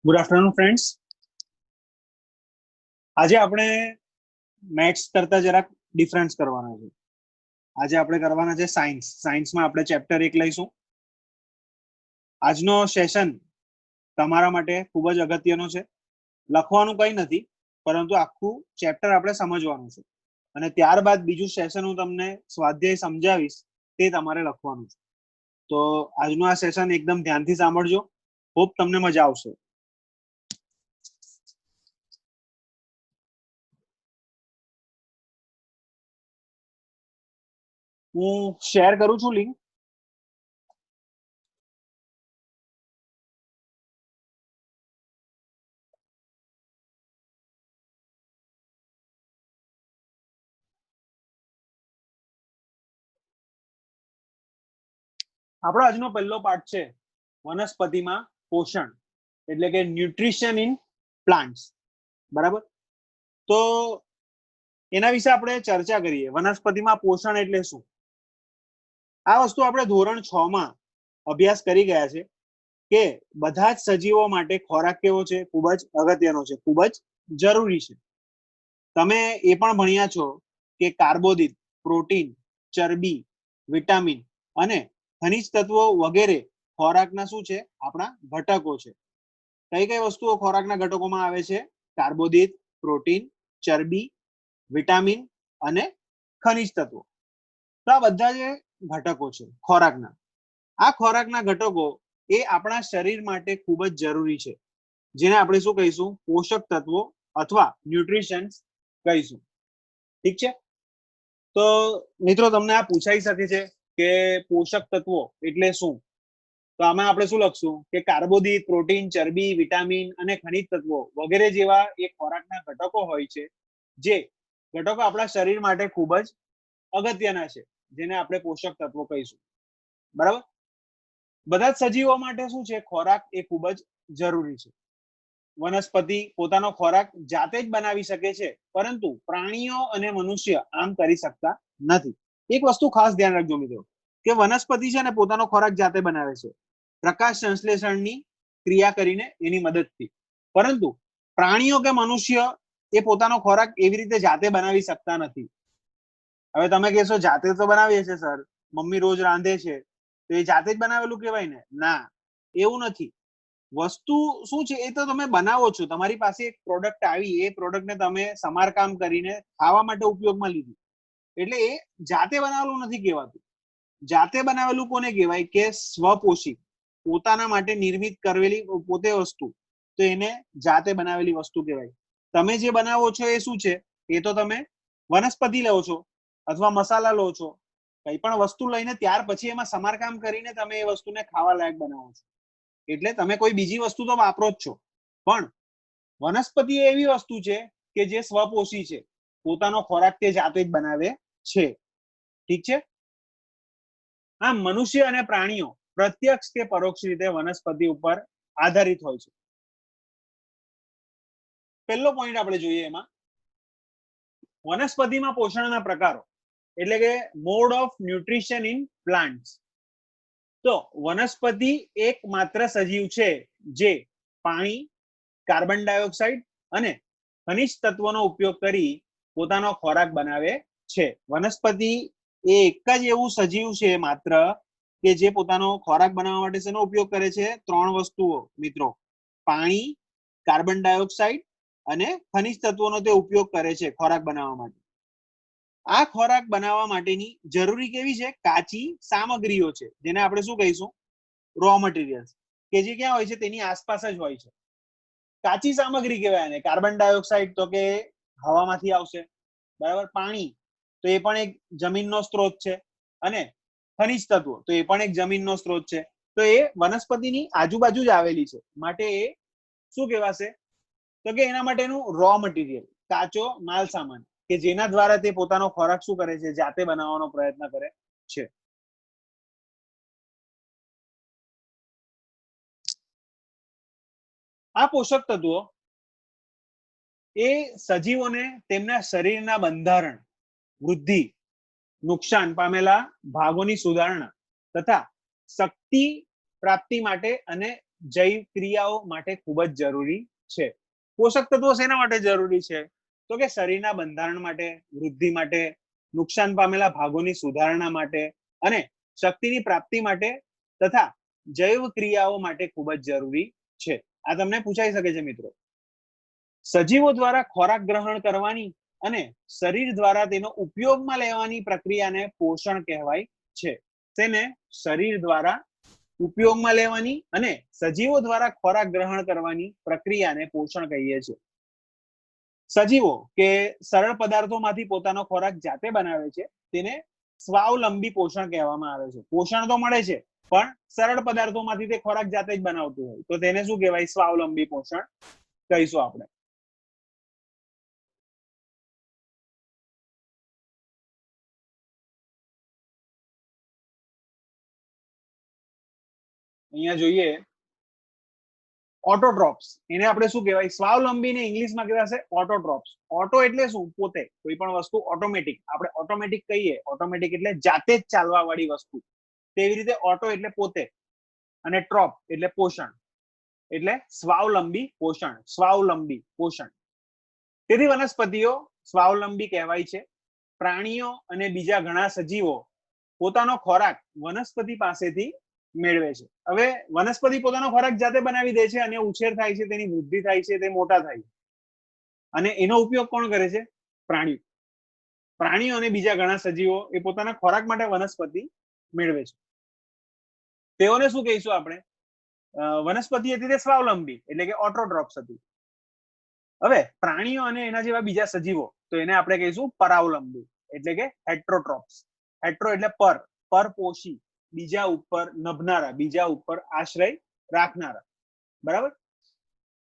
Good afternoon friends. આજે આપણે maths કરતા જરાક ડિફરન્સ કરવાના છે. આજે આપણે કરવાના છે સાયન્સ. સાયન્સમાં આપણે ચેપ્ટર 1 લઈશું. આજનો સેશન તમારા માટે ખૂબ જ અગત્યનો છે. લખવાનું કંઈ નથી, પરંતુ આખું ચેપ્ટર આપણે સમજવાનું છે અને ત્યારબાદ બીજું સેશન હું તમને સ્વાધ્યાય સમજાવીશ, તે તમારે લખવાનું છે. તો આજનું આ સેશન એકદમ ધ્યાનથી સાંભળજો. હોપ તમને મજા આવશે. હું શેર કરું છું લિંક. આપણો આજનો પહેલો પાઠ છે વનસ્પતિમાં પોષણ, એટલે કે ન્યુટ્રિશન ઇન પ્લાન્ટ્સ. બરાબર? તો એના વિશે આપણે ચર્ચા કરીએ. વનસ્પતિમાં પોષણ એટલે શું? આ વસ્તુ આપણે ધોરણ 6 માં અભ્યાસ કરી ગયા છે કે બધા જ સજીવો માટે ખોરાક કેવો છે? ખૂબ જ અગત્યનો છે, ખૂબ જ જરૂરી છે. તમે એ પણ ભણ્યા છો કે કાર્બોદિત, પ્રોટીન, ચરબી, વિટામિન અને ખનિજ તત્વો વગેરે ખોરાકના શું છે? આપણા ઘટકો છે. કઈ કઈ વસ્તુઓ ખોરાકના ઘટકોમાં આવે છે? કાર્બોદિત, પ્રોટીન, ચરબી, વિટામિન અને ખનિજ તત્વો. તો આ બધા જે ઘટકો છે ખોરાકના, આ ખોરાકના ઘટકો એ આપણા શરીર માટે ખૂબ જ જરૂરી છે, જેને આપણે શું કહીશું? પોષક તત્વો અથવા ન્યુટ્રિશન્સ કહીશું. ઠીક છે? તો મિત્રો, તમને આ પૂછાઈ શકે છે કે પોષક તત્વો એટલે શું? તો આમાં આપણે શું લખશું કે કાર્બોદિત, પ્રોટીન, ચરબી, વિટામિન અને ખનિજ તત્વો વગેરે જેવા એ ખોરાકના ઘટકો હોય છે, જે ઘટકો આપણા શરીર માટે ખૂબ જ અગત્યના છે, જેને આપણે પોષક તત્વો કહીશું. બરાબર? બધા જ સજીવો માટે શું છે? ખોરાક એ ખૂબ જ જરૂરી છે. વનસ્પતિ પોતાનો ખોરાક જાતે જ બનાવી શકે છે, પરંતુ પ્રાણીઓ અને મનુષ્ય આમ કરી શકતા નથી. એક વસ્તુ ખાસ ધ્યાન રાખજો મિત્રો, કે વનસ્પતિ છે ને પોતાનો ખોરાક જાતે બનાવે છે પ્રકાશ સંશ્લેષણની ક્રિયા કરીને, એની મદદથી. પરંતુ પ્રાણીઓ કે મનુષ્ય એ પોતાનો ખોરાક એવી રીતે જાતે બનાવી શકતા નથી. હવે તમે કહેશો જાતે તો બનાવીએ છે સર, મમ્મી રોજ રાંધે છે, તો એ જાતે જ બનાવેલું કહેવાય ને? ના, એવું નથી. વસ્તુ શું છે? એ તો તમે બનાવો છો. તમારી પાસે એક પ્રોડક્ટ આવી, એ પ્રોડક્ટને તમે સમારકામ કરીને ખાવા માટે ઉપયોગમાં લીધી, એટલે એ જાતે બનાવેલું નથી કહેવાતું. જાતે બનાવેલું કોને કહેવાય? કે સ્વપોષી, પોતાના માટે નિર્મિત કરેલી પોતે વસ્તુ, તો એને જાતે બનાવેલી વસ્તુ કહેવાય. તમે જે બનાવો છો એ શું છે? એ તો તમે વનસ્પતિ લો છો અથવા મસાલા લો છો, કઈ પણ વસ્તુ લઈને ત્યાર પછી એમાં સમારકામ કરીને તમે એ વસ્તુને ખાવા લાયક બનાવો છો. એટલે તમે કોઈ બીજી વસ્તુ તો વાપરો જ છો, પણ વનસ્પતિ એવી વસ્તુ છે કે જે સ્વપોષી છે, પોતાનો ખોરાક તે જાતે જ બનાવે છે. ઠીક છે? આમ મનુષ્ય અને પ્રાણીઓ પ્રત્યક્ષ કે પરોક્ષ રીતે વનસ્પતિ ઉપર આધારિત હોય છે. પહેલો પોઈન્ટ આપણે જોઈએ એમાં, વનસ્પતિમાં પોષણના પ્રકારો, એટલે કે mode of nutrition in plants. તો વનસ્પતિ એક માત્ર સજીવ છે જે પાણી, કાર્બન ડાયોક્સાઇડ અને ખનિજ તત્વોનો ઉપયોગ કરી પોતાનો ખોરાક બનાવે છે. વનસ્પતિ એ એક જ એવું સજીવ છે માત્ર કે જે પોતાનો ખોરાક બનાવવા માટે શેનો ઉપયોગ કરે છે? 3 વસ્તુઓ મિત્રો: પાણી, કાર્બન ડાયોક્સાઇડ અને ખનિજ તત્વોનો તે ઉપયોગ કરે છે ખોરાક બનાવવા માટે. આ ખોરાક બનાવવા માટેની જરૂરી કેવી છે? કાચી સામગ્રીઓ છે, જેને આપણે શું કહીશું? રો મટીરિયલ્સ, કે જે ક્યાં હોય છે? તેની આસપાસ જ હોય છે. કાચી સામગ્રી કહેવાય ને. કાર્બન ડાયોક્સાઇડ તો કે હવામાંથી આવશે, બરાબર? પાણી તો એ પણ એક જમીનનો સ્ત્રોત છે, અને ખનિજ તત્વો તો એ પણ એક જમીનનો સ્ત્રોત છે. તો એ વનસ્પતિની આજુબાજુ જ આવેલી છે, માટે એ શું કહેવાશે? તો કે એના માટેનું રો મટીરિયલ, કાચો માલ સામાન, કે જેના દ્વારા તે પોતાનો ખોરાક શું કરે છે? જાતે બનાવવાનો પ્રયત્ન કરે છે. આ પોષક તત્વો એ સજીવોને તેમના શરીરના બંધારણ, વૃદ્ધિ, નુકસાન પામેલા ભાગોની સુધારણા તથા શક્તિ પ્રાપ્તિ માટે અને જૈવ ક્રિયાઓ માટે ખૂબ જ જરૂરી છે. પોષક તત્વો શેના માટે જરૂરી છે? તો કે શરીરના બંધારણ માટે, વૃદ્ધિ માટે, નુકસાન પામેલા ભાગોની સુધારણા માટે અને શક્તિની પ્રાપ્તિ માટે તથા જૈવ ક્રિયાઓ માટે ખૂબ જ જરૂરી છે. આ તમને પૂછાઈ શકે છે મિત્રો. સજીવો દ્વારા ખોરાક ગ્રહણ કરવાની અને શરીર દ્વારા તેનો ઉપયોગમાં લેવાની પ્રક્રિયાને પોષણ કહેવાય છે. તેને શરીર દ્વારા ઉપયોગમાં લેવાની અને સજીવો દ્વારા ખોરાક ગ્રહણ કરવાની પ્રક્રિયાને પોષણ કહીએ છીએ. સજીવો કે સરળ પદાર્થોમાંથી પોતાનો ખોરાક જાતે બનાવે છે તેને સ્વાવલંબી પોષણ કહેવામાં આવે છે. પોષણ તો મળે છે પણ સરળ પદાર્થોમાંથી તે ખોરાક જાતે જ બનાવતું હોય તો તેને શું કહેવાય? સ્વાવલંબી પોષણ કહીશું આપણે. અહીંયા જોઈએ ઓટોટ્રોપ્સ. એને આપણે શું કહેવાય? સ્વાવલંબી ને ઇંગ્લિશમાં કહેવાશે ઓટોટ્રોપ્સ. ઓટો એટલે શું? પોતે. કોઈ પણ વસ્તુ ઓટોમેટિક, આપણે ઓટોમેટિક કહીએ, ઓટોમેટિક એટલે જાતે જ ચાલવા વાળી વસ્તુ. તેવી રીતે ઓટો એટલે પોતે અને ટ્રોપ એટલે પોષણ, એટલે સ્વાવલંબી પોષણ, સ્વાવલંબી પોષણ. તેથી વનસ્પતિઓ સ્વાવલંબી કહેવાય છે. પ્રાણીઓ અને બીજા ઘણા સજીવો પોતાનો ખોરાક વનસ્પતિ પાસેથી મેળવે છે. હવે વનસ્પતિ પોતાનો ખોરાક જાતે બનાવી દે છે અને ઉછેર થાય છે, તેની વૃદ્ધિ થાય છે, તે મોટા થાય છે અને એનો ઉપયોગ કોણ કરે છે? પ્રાણીઓ. પ્રાણીઓ અને બીજા ઘણા સજીવો એ પોતાના ખોરાક માટે વનસ્પતિ મેળવે છે. તેઓને શું કહીશું આપણે? વનસ્પતિ હતી તે સ્વાવલંબી એટલે કે ઓટોટ્રોપ્સ હતી. હવે પ્રાણીઓ અને એના જેવા બીજા સજીવો તો એને આપણે કહીશું પરાવલંબી એટલે કે હેટ્રોટ્રોપ્સ. હેટ્રો એટલે પર, પરપોષી, બીજા ઉપર નભનારા, બીજા ઉપર આશ્રય રાખનારા. બરાબર?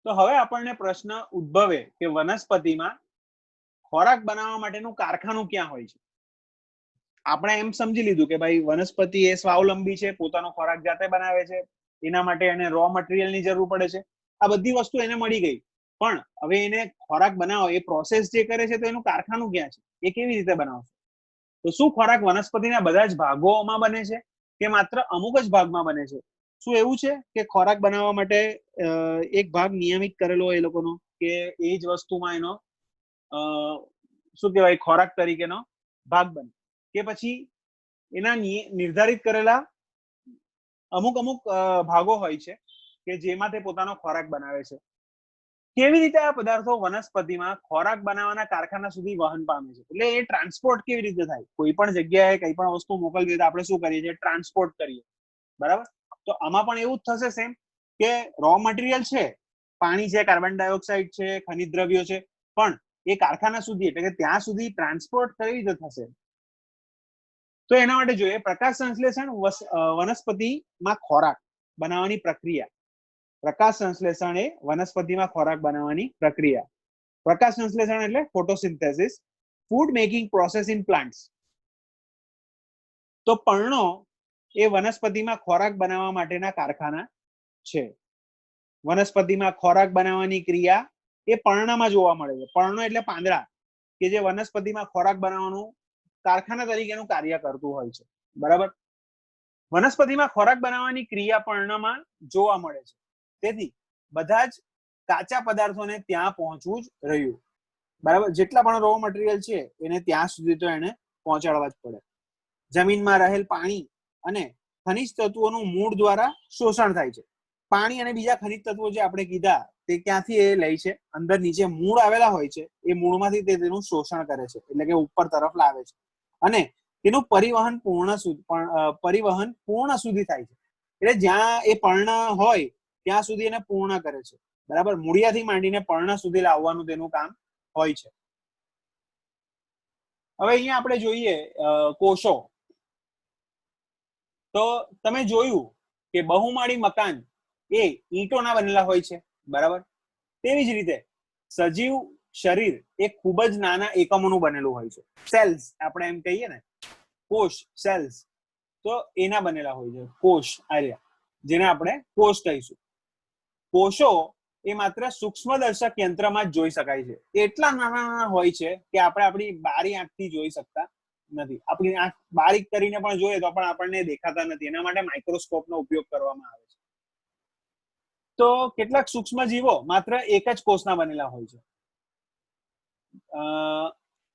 તો હવે આપણને પ્રશ્ન ઉદ્ભવે કે વનસ્પતિમાં ખોરાક બનાવવા માટેનું કારખાનું ક્યાં હોય છે? આપણે એમ સમજી લીધું કે ભાઈ વનસ્પતિ એ સ્વાવલંબી છે, પોતાનો ખોરાક જાતે બનાવે છે, એના માટે એને રો મટીરિયલની જરૂર પડે છે. આ બધી વસ્તુ એને મળી ગઈ, પણ હવે એને ખોરાક બનાવો એ પ્રોસેસ જે કરે છે તો એનું કારખાનું ક્યાં છે? એ કેવી રીતે બનાવશે? તો શું ખોરાક વનસ્પતિના બધા જ ભાગોમાં બને છે કે માત્ર અમુક જ ભાગમાં બને છે? શું એવું છે કે ખોરાક બનાવવા માટે એક ભાગ નિયમિત કરેલો હોય એ લોકોનો કે એ જ વસ્તુમાં એનો શું કહેવાય ખોરાક તરીકેનો ભાગ બને, કે પછી એના નિર્ધારિત કરેલા અમુક અમુક ભાગો હોય છે કે જેમાં તે પોતાનો ખોરાક બનાવે છે? કેવી રીતે આ પદાર્થો વનસ્પતિમાં ખોરાક બનાવવાના કારખાના સુધી વહન પામે છે? એટલે એ ટ્રાન્સપોર્ટ કેવી રીતે થાય? કોઈ પણ જગ્યાએ કઈ પણ વસ્તુ મોકલવી તો આપણે શું કરીએ છીએ? ટ્રાન્સપોર્ટ કરીએ. બરાબર? તો આમાં પણ એવું જ થશે સેમ કે રો મટીરિયલ છે, પાણી છે, કાર્બન ડાયોક્સાઇડ છે, ખનિજ દ્રવ્યો છે, પણ એ કારખાના સુધી એટલે કે ત્યાં સુધી ટ્રાન્સપોર્ટ કઈ રીતે થશે? તો એના માટે જોઈએ પ્રકાશ સંશ્લેષણ વનસ્પતિમાં ખોરાક બનાવવાની પ્રક્રિયા. પ્રકાશ સંશ્લેષણ એ વનસ્પતિમાં ખોરાક બનાવવાની પ્રક્રિયા. પ્રકાશ સંશ્લેષણ એટલે photosynthesis, food making process in plants. તો પર્ણો એ વનસ્પતિમાં ખોરાક બનાવવા માટેના કારખાના છે. વનસ્પતિમાં ખોરાક બનાવવાની ક્રિયા એ પર્ણમાં જોવા મળે છે. પર્ણો એટલે પાંદડા કે જે વનસ્પતિમાં ખોરાક બનાવવાનું કારખાના તરીકેનું કાર્ય કરતું હોય છે. બરાબર? વનસ્પતિમાં ખોરાક બનાવવાની ક્રિયા પર્ણમાં જોવા મળે છે. તેથી બધા જ કાચા પદાર્થોને ત્યાં પહોંચવું જ રહ્યું. બરાબર? જેટલા પણ રો મટીરિયલ છે એને ત્યાં સુધી તો એને પહોંચાડવા જ પડે. જમીનમાં રહેલ પાણી અને ખનિજ તત્વોનું મૂળ દ્વારા શોષણ થાય છે. પાણી અને બીજા ખનિજ તત્વો જે આપણે કીધા તે ક્યાંથી એ લે છે? અંદર નીચે મૂળ આવેલા હોય છે, એ મૂળમાંથી તે તેનું શોષણ કરે છે એટલે કે ઉપર તરફ લાવે છે અને તેનું પરિવહન પૂર્ણ સુધી થાય છે. એટલે જ્યાં એ પર્ણ હોય ત્યાં સુધી એને પૂર્ણ કરે છે. બરાબર? મૂળિયાથી માંડીને પર્ણ સુધી લાવવાનું તેનું કામ હોય છે. હવે અહીંયા આપણે જોઈએ કોષો. તો તમે જોયું કે બહુમાળી મકાન એ ઈંટોના બનેલા હોય છે. બરાબર? તેવી જ રીતે સજીવ શરીર એ ખૂબ જ નાના એકમોનું બનેલું હોય છે. સેલ્સ આપણે એમ કહીએ ને, કોષ, સેલ્સ, તો એના બનેલા હોય છે. કોષ આર્યા, જેને આપણે કોષ કહીશું. કોષો એ માત્ર સૂક્ષ્મદર્શક યંત્રમાં જ જોઈ શકાય છે. એટલા નાના હોય છે કે આપણે આપણી બારી આંખથી જોઈ શકતા નથી. આપણી આંખ બારીક કરીને પણ જોઈએ તો પણ આપણને દેખાતા નથી. એના માટે માઇક્રોસ્કોપનો ઉપયોગ કરવામાં આવે છે. તો કેટલાક સૂક્ષ્મ જીવો માત્ર એક જ કોષના બનેલા હોય છે.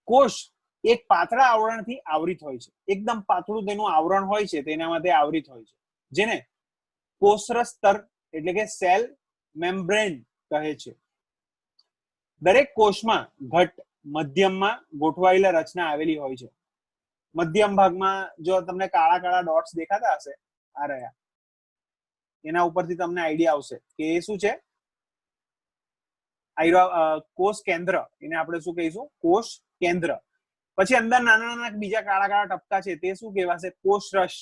કોષ એક પાતળા આવરણથી આવરિત હોય છે, એકદમ પાતળું તેનું આવરણ હોય છે, તેના માટે આવરિત હોય છે, જેને કોષરસ સ્તર એટલે કે સેલ મેમ્બ્રેન કહે છે. દરેક કોષમાં ઘટ મધ્યમમાં ગોઠવાયેલા રચના આવેલી હોય છે. મધ્યમ ભાગમાં જો તમને કાળા કાળા ડોટ્સ દેખાતા હશે, આ રહ્યા, એના ઉપરથી તમને આઈડિયા આવશે કે એ શું છે, કોષ કેન્દ્ર, એને આપણે શું કહીશું, કોષ કેન્દ્ર. પછી અંદર નાના નાના બીજા કાળા કાળા ટપકા છે, તે શું કહેવાશે, કોષરસ.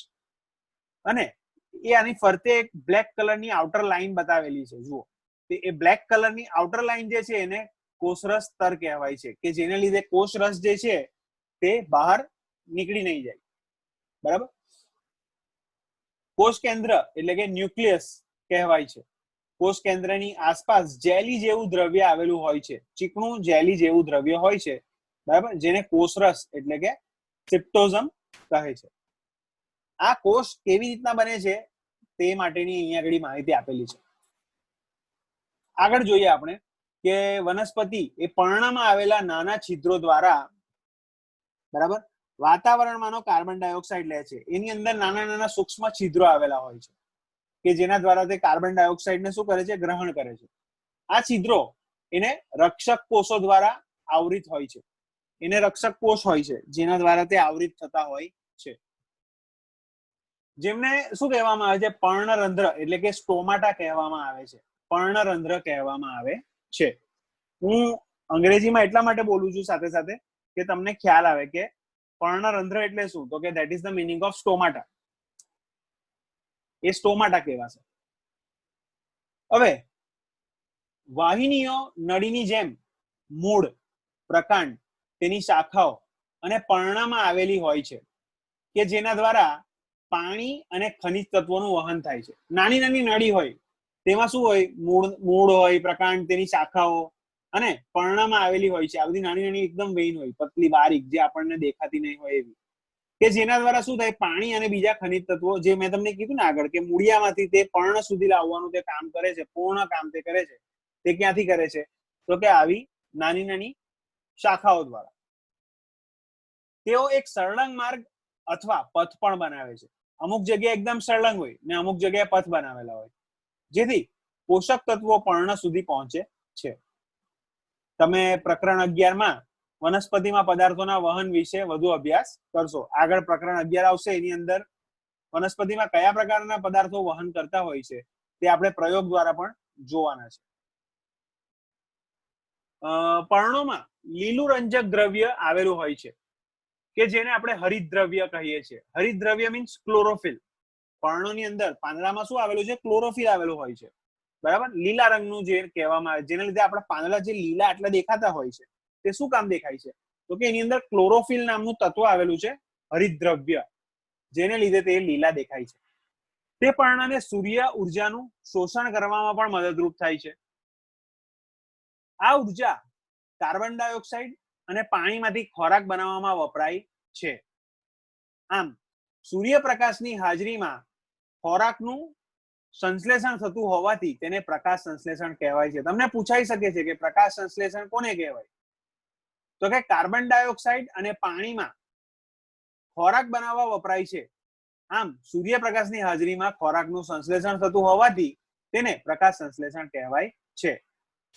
અને એ આની ફરતે એક બ્લેક કલરની આઉટર લાઈન બતાવેલી છે, જુઓ, એ બ્લેક કલરની આઉટર લાઈન જે છે એને કોષરસ સ્તર કહેવાય છે, કે જેને લીધે કોષરસ જે છે તે બહાર નીકળી નહીં જાય. બરાબર. કોષ કેન્દ્ર એટલે કે ન્યુક્લિયસ કહેવાય છે. કોષ કેન્દ્રની આસપાસ જેલી જેવું દ્રવ્ય આવેલું હોય છે, ચીકણું જેલી જેવું દ્રવ્ય હોય છે, બરાબર, જેને કોષરસ એટલે કે સિપ્ટોઝમ કહે છે. આ કોષ કેવી રીતના બને છે તે માટેની અહીંયા આગળ માહિતી આપેલી છે. આગળ જોઈએ આપણે કે વનસ્પતિ એ પર્ણમાં આવેલા નાના છિદ્રો દ્વારા, બરાબર, વાતાવરણમાંનો કાર્બન ડાયોક્સાઇડ લે છે. એની અંદર નાના નાના સૂક્ષ્મ છિદ્રો આવેલા હોય છે કે જેના દ્વારા તે કાર્બન ડાયોક્સાઇડને શું કરે છે, ગ્રહણ કરે છે. આ છિદ્રો એને રક્ષક કોષો દ્વારા આવરિત હોય છે. એને રક્ષક કોષ હોય છે જેના દ્વારા તે આવરિત થતા હોય છે, જેમને શું કહેવામાં આવે છે, પર્ણરંધ્ર એટલે કે સ્ટોમાટા કહેવામાં આવે છે. પર્ણરંધ્ર કહેવામાં આવે છે. હું અંગ્રેજીમાં એટલા માટે બોલું છું સાથે સાથે કે તમને ખ્યાલ આવે કે પર્ણરંધ્ર એટલે શું, તો કે that is the meaning of stomata. A stomata કહેવાશે. હવે વાહિનીઓ નળીની જેમ મૂળ, પ્રકાંડ, તેની શાખાઓ અને પર્ણમાં આવેલી હોય છે કે જેના દ્વારા પાણી અને ખનિજ તત્વોનું વહન થાય છે. નાની નાની નળી હોય તેમાં શું હોય, મૂળ હોય, પ્રકાંડ, તેની શાખાઓ અને પર્ણમાં આવેલી હોય છે. આ બધી નાની નાની એકદમ વેઇન હોય, પતલી બારીક, જે આપણને દેખાતી નહીં હોય એવી, કે જેના દ્વારા શું થાય, પાણી અને બીજા ખનિજ તત્વો, જે મેં તમને કીધું ને આગળ કે મૂળિયામાંથી તે પર્ણ સુધી લાવવાનું તે કામ કરે છે, પૂર્ણ કામ તે કરે છે. તે ક્યાંથી કરે છે, તો કે આવી નાની નાની શાખાઓ દ્વારા. તેઓ એક સળંગ માર્ગ અથવા પથ પણ બનાવે છે. અમુક જગ્યાએ એકદમ સળંગ હોય ને અમુક જગ્યાએ પથ બનાવેલા હોય, જેથી પોષક તત્વો પર્ણ સુધી પહોંચે છે. તમે પ્રકરણ 11માં વનસ્પતિમાં પદાર્થોના વહન વિશે વધુ અભ્યાસ કરશો. આગળ પ્રકરણ 11 આવશે, એની અંદર વનસ્પતિમાં કયા પ્રકારના પદાર્થો વહન કરતા હોય છે તે આપણે પ્રયોગ દ્વારા પણ જોવાના છે. પર્ણોમાં લીલું રંજક દ્રવ્ય આવેલું હોય છે કે જેને આપણે હરિતદ્રવ્ય કહીએ છીએ. હરિતદ્રવ્ય મીન્સ ક્લોરોફિલ. પર્ણોની અંદર પાંદડામાં શું આવેલું છે, ક્લોરોફિલ આવેલું હોય છે, બરાબર. લીલા રંગનું જે કહેવામાં આવે, જેના લીધે આપણા પાંદડા જે લીલા આટલા દેખાતા હોય છે, તે શું કામ દેખાય છે, તો કે એની અંદર ક્લોરોફિલ નામનું તત્વ આવેલું છે, હરિતદ્રવ્ય, જેને લીધે તે લીલા દેખાય છે. તે પર્ણને સૂર્ય ઉર્જાનું શોષણ કરવામાં પણ મદદરૂપ થાય છે. આ ઉર્જા કાર્બન ડાયોક્સાઇડ અને પાણીમાંથી ખોરાક બનાવવામાં વપરાય છે. આમ સૂર્યપ્રકાશની હાજરીમાં ખોરાકનું સંશ્લેષણ થતું હોવાથી તેને પ્રકાશ સંશ્લેષણ કહેવાય છે. તમને પૂછાઈ શકે છે કે પ્રકાશ સંશ્લેષણ કોને કહેવાય, તો કે કાર્બન ડાયોક્સાઇડ અને પાણીમાં ખોરાક બનાવવા વપરાય છે. આમ સૂર્યપ્રકાશની હાજરીમાં ખોરાકનું સંશ્લેષણ થતું હોવાથી તેને પ્રકાશ સંશ્લેષણ કહેવાય છે.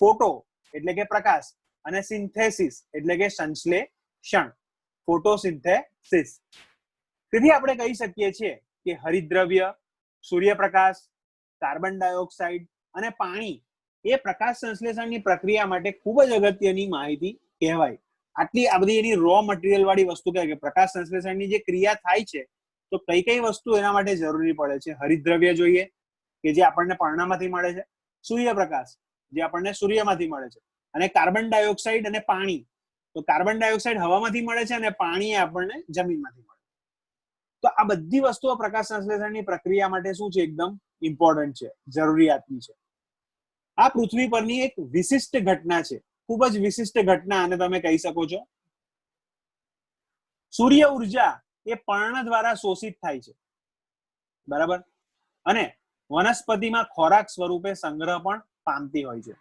ફોટો એટલે કે પ્રકાશ અને સિન્થેસિસ એટલે કે સંશ્લેષણ, ફોટોસિન્થેસિસ. તેથી આપણે કહી શકીએ છીએ કે હરિતદ્રવ્ય, સૂર્યપ્રકાશ, કાર્બન ડાયોક્સાઇડ અને પાણી એ પ્રકાશ સંશ્લેષણની પ્રક્રિયા માટે ખૂબ જ અગત્યની માહિતી કહેવાય. આ બધી એની રો મટીરિયલ વાળી વસ્તુ કહેવાય કે પ્રકાશ સંશ્લેષણની જે ક્રિયા થાય છે તો કઈ કઈ વસ્તુ એના માટે જરૂરી પડે છે. હરિતદ્રવ્ય જોઈએ કે જે આપણને પર્ણમાંથી મળે છે, સૂર્યપ્રકાશ જે આપણને સૂર્યમાંથી મળે છે, અને કાર્બન ડાયોક્સાઇડ અને પાણી. તો કાર્બન ડાયોક્સાઇડ હવામાંથી મળે છે અને પાણી આપણને જમીનમાંથી મળે છે. તો આ બધી વસ્તુઓ પ્રકાશ સંશ્લેષણની પ્રક્રિયા માટે શું છે, એકદમ ઇમ્પોર્ટન્ટ છે, જરૂરિયાતની છે. આ પૃથ્વી પરની એક વિશિષ્ટ ઘટના છે, ખૂબ જ વિશિષ્ટ ઘટના, અને તમે કહી શકો છો. સૂર્ય ઉર્જા એ પર્ણ દ્વારા શોષિત થાય છે, બરાબર, અને વનસ્પતિમાં ખોરાક સ્વરૂપે સંગ્રહ પણ પામતી હોય છે.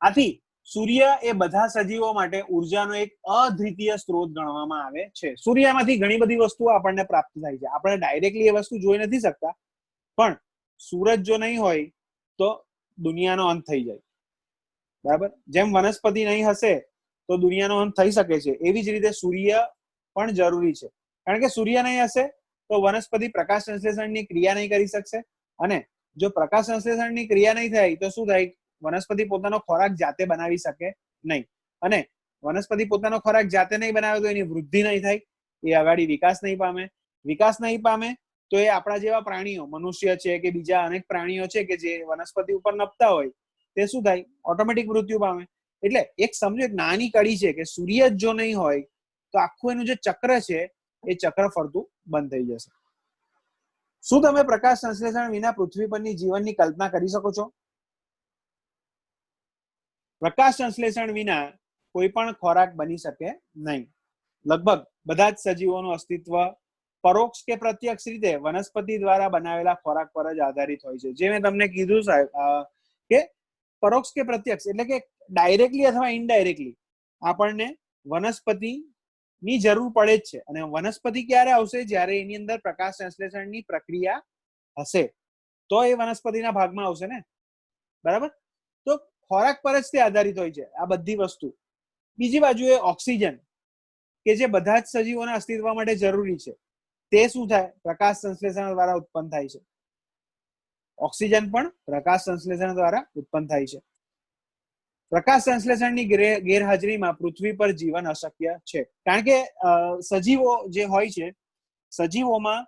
આથી સૂર્ય એ બધા સજીવો માટે ઉર્જાનો એક અદ્વિતીય સ્ત્રોત ગણવામાં આવે છે. સૂર્યમાંથી ઘણી બધી વસ્તુઓ આપણને પ્રાપ્ત થાય છે. આપણે ડાયરેક્ટલી એ વસ્તુ જોઈ નથી શકતા, પણ સૂરજ જો નહીં હોય તો દુનિયાનો અંત થઈ જાય. બરાબર? જેમ વનસ્પતિ નહીં હશે તો દુનિયાનો અંત થઈ શકે છે, એવી જ રીતે સૂર્ય પણ જરૂરી છે. કારણ કે સૂર્ય નહીં હશે તો વનસ્પતિ પ્રકાશ સંશ્લેષણની ક્રિયા નહીં કરી શકશે, અને જો પ્રકાશ સંશ્લેષણની ક્રિયા નહીં થાય તો શું થાય? વનસ્પતિ પોતાનો ખોરાક જાતે બનાવી શકે નહીં, અને વનસ્પતિ પોતાનો ખોરાક જાતે નહીં બનાવે તો એની વૃદ્ધિ નહીં થાય, એ આગળ વિકાસ નહીં પામે. વિકાસ નહીં પામે તો એ આપણા જેવા પ્રાણીઓ, મનુષ્ય છે કે બીજા અનેક પ્રાણીઓ છે કે જે વનસ્પતિ ઉપર નપતા હોય, તે શું થાય? ઓટોમેટિક મૃત્યુ પામે. એટલે એક સમજો, એક નાની કડી છે કે સૂર્ય જ જો નહીં હોય તો આખું એનું જે ચક્ર છે એ ચક્ર ફરતું બંધ થઈ જશે. શું તમે પ્રકાશ સંશ્લેષણ વિના પૃથ્વી પરની જીવનની કલ્પના કરી શકો છો? પ્રકાશ સંશ્લેષણ વિના કોઈ પણ ખોરાક બની શકે નહીં. લગભગ બધા જ સજીવોનું અસ્તિત્વ પરોક્ષ કે પ્રત્યક્ષ રીતે વનસ્પતિ દ્વારા બનાવેલા ખોરાક પર જ આધારિત હોય છે. જે મેં તમને કીધું સાહેબ કે પરોક્ષ કે પ્રત્યક્ષ એટલે કે ડાયરેક્ટલી અથવા ઇનડાયરેક્ટલી આપણને વનસ્પતિની જરૂર પડે જ છે. અને વનસ્પતિ ક્યારે આવશે? જ્યારે એની અંદર પ્રકાશ સંશ્લેષણની પ્રક્રિયા હશે તો એ વનસ્પતિના ભાગમાં આવશે ને. બરાબર? તો ખોરાક પર જ તે આધારિત હોય છે આ બધી વસ્તુ. બીજી બાજુએ ઓક્સિજન કે જે બધા જ સજીવોના અસ્તિત્વ માટે જરૂરી છે, તે શું થાય? પ્રકાશ સંશ્લેષણ દ્વારા ઉત્પન્ન થાય છે. ઓક્સિજન પણ પ્રકાશ સંશ્લેષણ દ્વારા ઉત્પન્ન થાય છે. પ્રકાશ સંશ્લેષણની ગેરહાજરીમાં પૃથ્વી પર જીવન અશક્ય છે. કારણ કે સજીવો જે હોય છે, સજીવોમાં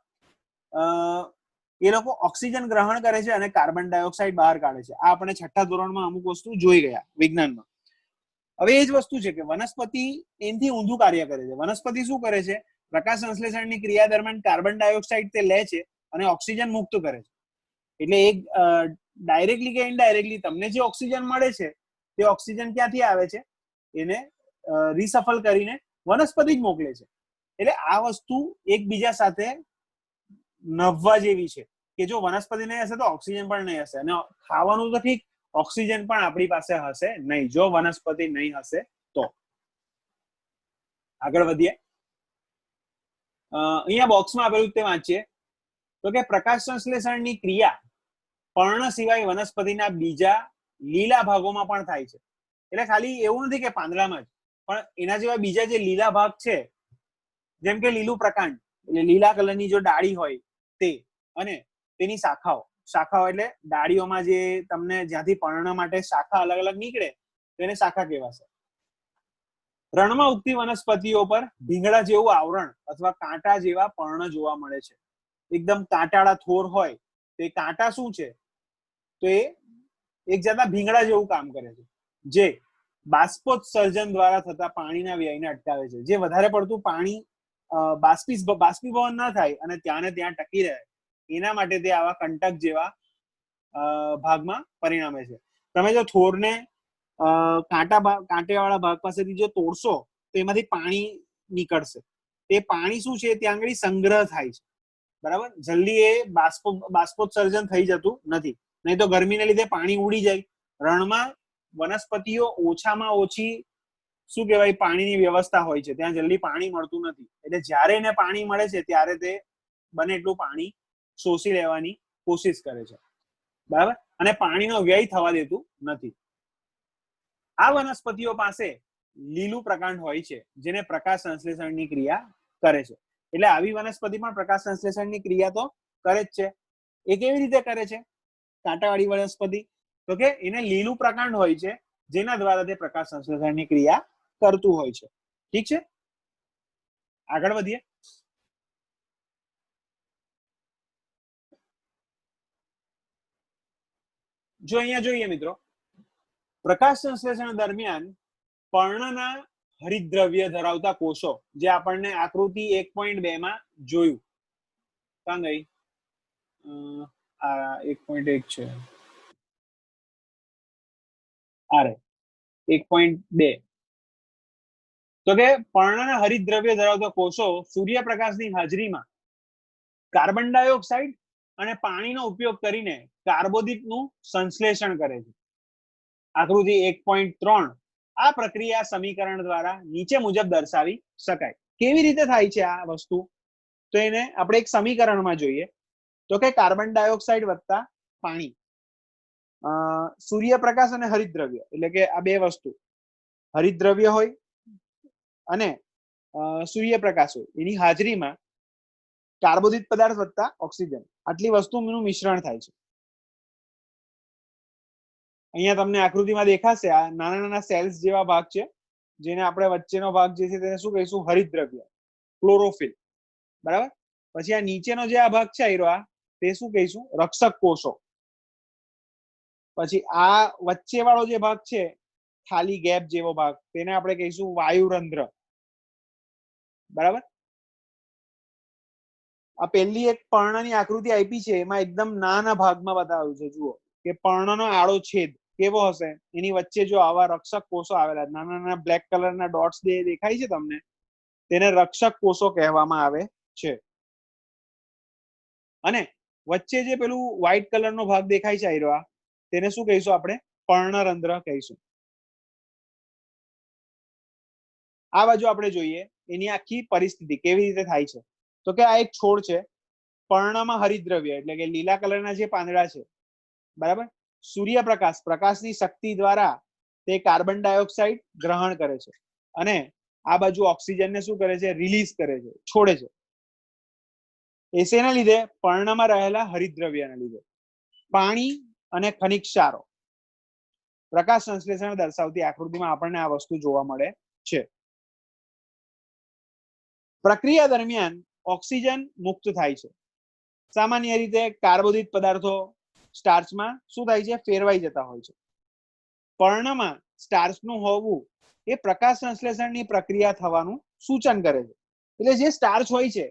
એ લોકો ઓક્સિજન ગ્રહણ કરે છે અને કાર્બન ડાયોક્સાઇડ બહાર કાઢે છે. આ આપણે છઠ્ઠા ધોરણમાં અમુક વસ્તુ જોઈ ગયા વિજ્ઞાનમાં. હવે એ જ વસ્તુ છે કે વનસ્પતિ એનાથી ઊંધું કાર્ય કરે છે. વનસ્પતિ શું કરે છે? પ્રકાશ સંશ્લેષણની ક્રિયા દરમિયાન કાર્બન ડાયોક્સાઇડ તે લે છે અને ઓક્સિજન મુક્ત કરે છે. એટલે એક ડાયરેક્ટલી કે ઇનડાયરેક્ટલી તમને જે ઓક્સિજન મળે છે તે ઓક્સિજન ક્યાંથી આવે છે? એને રિસફલ કરીને વનસ્પતિ જ મોકલે છે. એટલે આ વસ્તુ એકબીજા સાથે નભવા જેવી છે કે જો વનસ્પતિ નહીં હશે તો ઓક્સિજન પણ નહીં હશે, અને ખાવાનું તો ઠીક, ઓક્સિજન પણ આપણી પાસે હશે નહીં જો વનસ્પતિ નહીં હશે તો. આગળ વધીએ. અહીંયા બોક્સમાં આપેલું તે વાંચીએ તો કે પ્રકાશ સંશ્લેષણની ક્રિયા પર્ણ સિવાય વનસ્પતિના બીજા લીલા ભાગોમાં પણ થાય છે. એટલે ખાલી એવું નથી કે પાંદડામાં જ, પણ એના જેવા બીજા જે લીલા ભાગ છે, જેમ કે લીલું પ્રકાંડ એટલે લીલા કલરની જો ડાળી હોય તે, અને તેની શાખાઓ એટલે ડાળીઓમાં જે તમને જ્યાંથી પર્ણ માટે શાખા અલગ અલગ નીકળે તેને શાખા કહેવાશે. રણમાં ઉગતી વનસ્પતિઓ પર ભીંગડા જેવું આવરણ અથવા કાંટા જેવા પર્ણ જોવા મળે છે. એકદમ કાંટાળા થોર હોય તે કાંટા શું છે? તો એ એક જાતના ભીંગડા જેવું કામ કરે છે, જે બાષ્પોત્સર્જન દ્વારા થતા પાણીના વ્યયને અટકાવે છે. જે વધારે પડતું પાણી બાષ્પીભવન ના થાય અને ત્યાં ને ત્યાં ટકી રહે એના માટે તે આવા કંટક જેવા ભાગમાં પરિણમે છે. તમે જો થોરને કાંટેવાળા ભાગ પાસેથી જો તોડશો તો એમાંથી પાણી નીકળશે. તે પાણી શું છે? ત્યાં આગળ સંગ્રહ થાય છે. બરાબર? જલ્દી એ બાષ્પોત્સર્જન થઈ જતું નથી, નહીં તો ગરમીને લીધે પાણી ઉડી જાય. રણમાં વનસ્પતિઓ ઓછામાં ઓછી શું કહેવાય પાણીની વ્યવસ્થા હોય છે, ત્યાં જલ્દી પાણી મળતું નથી. એટલે જ્યારે એને પાણી મળે છે ત્યારે તે બને એટલું પાણી શોષી લેવાની કોશિશ કરે છે. બરાબર? અને પાણીનો વ્યય થવા દેતું નથી. આ વનસ્પતિઓ પાસે લીલું પ્રકાંડ હોય છે જેને પ્રકાશ સંશ્લેષણની ક્રિયા કરે છે. એટલે આવી વનસ્પતિ પણ પ્રકાશ સંશ્લેષણની ક્રિયા તો કરે જ છે. એ કેવી રીતે કરે છે કાંટાવાળી વનસ્પતિ? તો કે એને લીલું પ્રકાંડ હોય છે જેના દ્વારા તે પ્રકાશ સંશ્લેષણની ક્રિયા કરતું હોય છે. ઠીક છે, આગળ વધીએ. જો અહીંયા જોઈએ મિત્રો, પ્રકાશ સંશ્લેષણ દરમિયાન પર્ણના હરિતદ્રવ્ય ધરાવતા કોષો, જે આપણને આકૃતિ 1.2 માં જોયું, ક્યાં ગઈ? આ 1.1 છે, આરે 1.2. તો કે પર્ણના હરિતદ્રવ્ય ધરાવતા કોષો સૂર્યપ્રકાશની હાજરીમાં કાર્બન ડાયોક્સાઇડ અને પાણીનો ઉપયોગ કરીને કાર્બોદિતનું સંશ્લેષણ કરે છે. આકૃતિ 1.3 આ પ્રક્રિયા સમીકરણ દ્વારા નીચે મુજબ દર્શાવી શકાય. કેવી રીતે થાય છે આ વસ્તુ? તો એને આપણે એક સમીકરણમાં જોઈએ તો કે કાર્બન ડાયોક્સાઇડ વત્તા પાણી, સૂર્યપ્રકાશ અને હરિતદ્રવ્ય, એટલે કે આ બે વસ્તુ, હરિતદ્રવ્ય હોય અને સૂર્યપ્રકાશ હોય, એની હાજરીમાં કાર્બોદિત પદાર્થ વત્તા ઓક્સિજન, આટલી વસ્તુનું મિશ્રણ થાય છે. અહીંયા તમને આકૃતિમાં દેખાશે આ નાના નાના સેલ્સ જેવા ભાગ છે, જેને આપણે વચ્ચેનો ભાગ જે છે તેને શું કહીશું? હરિતદ્રવ્ય, ક્લોરોફિલ. બરાબર. પછી આ નીચેનો જે આ ભાગ છે આ તે શું કહીશું? રક્ષક કોષો. પછી આ વચ્ચે વાળો જે ભાગ છે, ખાલી ગેપ જેવો ભાગ, તેને આપણે કહીશું વાયુરંધ્ર. બરાબર. આ પહેલી એક પર્ણની આકૃતિ આપી છે, એમાં એકદમ નાના ભાગમાં બતાવ્યું છે. જુઓ કે પર્ણનો આડો છેદ કેવો હશે, એની વચ્ચે જો આવા રક્ષક કોષો આવેલા, નાના નાના બ્લેક કલરના ડોટ્સ દેખાય છે તમને, તેને રક્ષક કોષો કહેવામાં આવે છે. અને વચ્ચે જે પેલું વ્હાઈટ કલરનો ભાગ દેખાય છે આયરો, તેને શું કહીશું આપણે? પર્ણરંધ્ર કહીશું. આ બાજુ આપણે જોઈએ એની આખી પરિસ્થિતિ કેવી રીતે થાય છે. તો કે આ એક છોડ છે, પર્ણમાં હરિતદ્રવ્ય એટલે કે લીલા કલરના જે પાંદડા છે, બરાબર, સૂર્યપ્રકાશ, પ્રકાશની શક્તિ દ્વારા તે કાર્બન ડાયોક્સાઇડ ગ્રહણ કરે છે અને આ બાજુ ઓક્સિજનને શું કરે છે? રિલીઝ કરે છે, છોડે છે. એના લીધે પર્ણમાં રહેલા હરિતદ્રવ્યના લીધે પાણી અને ખનિજ ક્ષારો, પ્રકાશ સંશ્લેષણ દર્શાવતી આકૃતિમાં આપણને આ વસ્તુ જોવા મળે છે. પ્રક્રિયા દરમિયાન ઓક્સિજન મુક્ત થાય છે. સામાન્ય રીતે કાર્બોદિત પદાર્થો સ્ટાર્ચમાં શું થાય છે? ફેરવાઈ જતા હોય છે. પર્ણમાં સ્ટાર્ચનું હોવું એ પ્રકાશ સંશ્લેષણની પ્રક્રિયા થવાનું સૂચન કરે છે. એટલે જે સ્ટાર્ચ હોય છે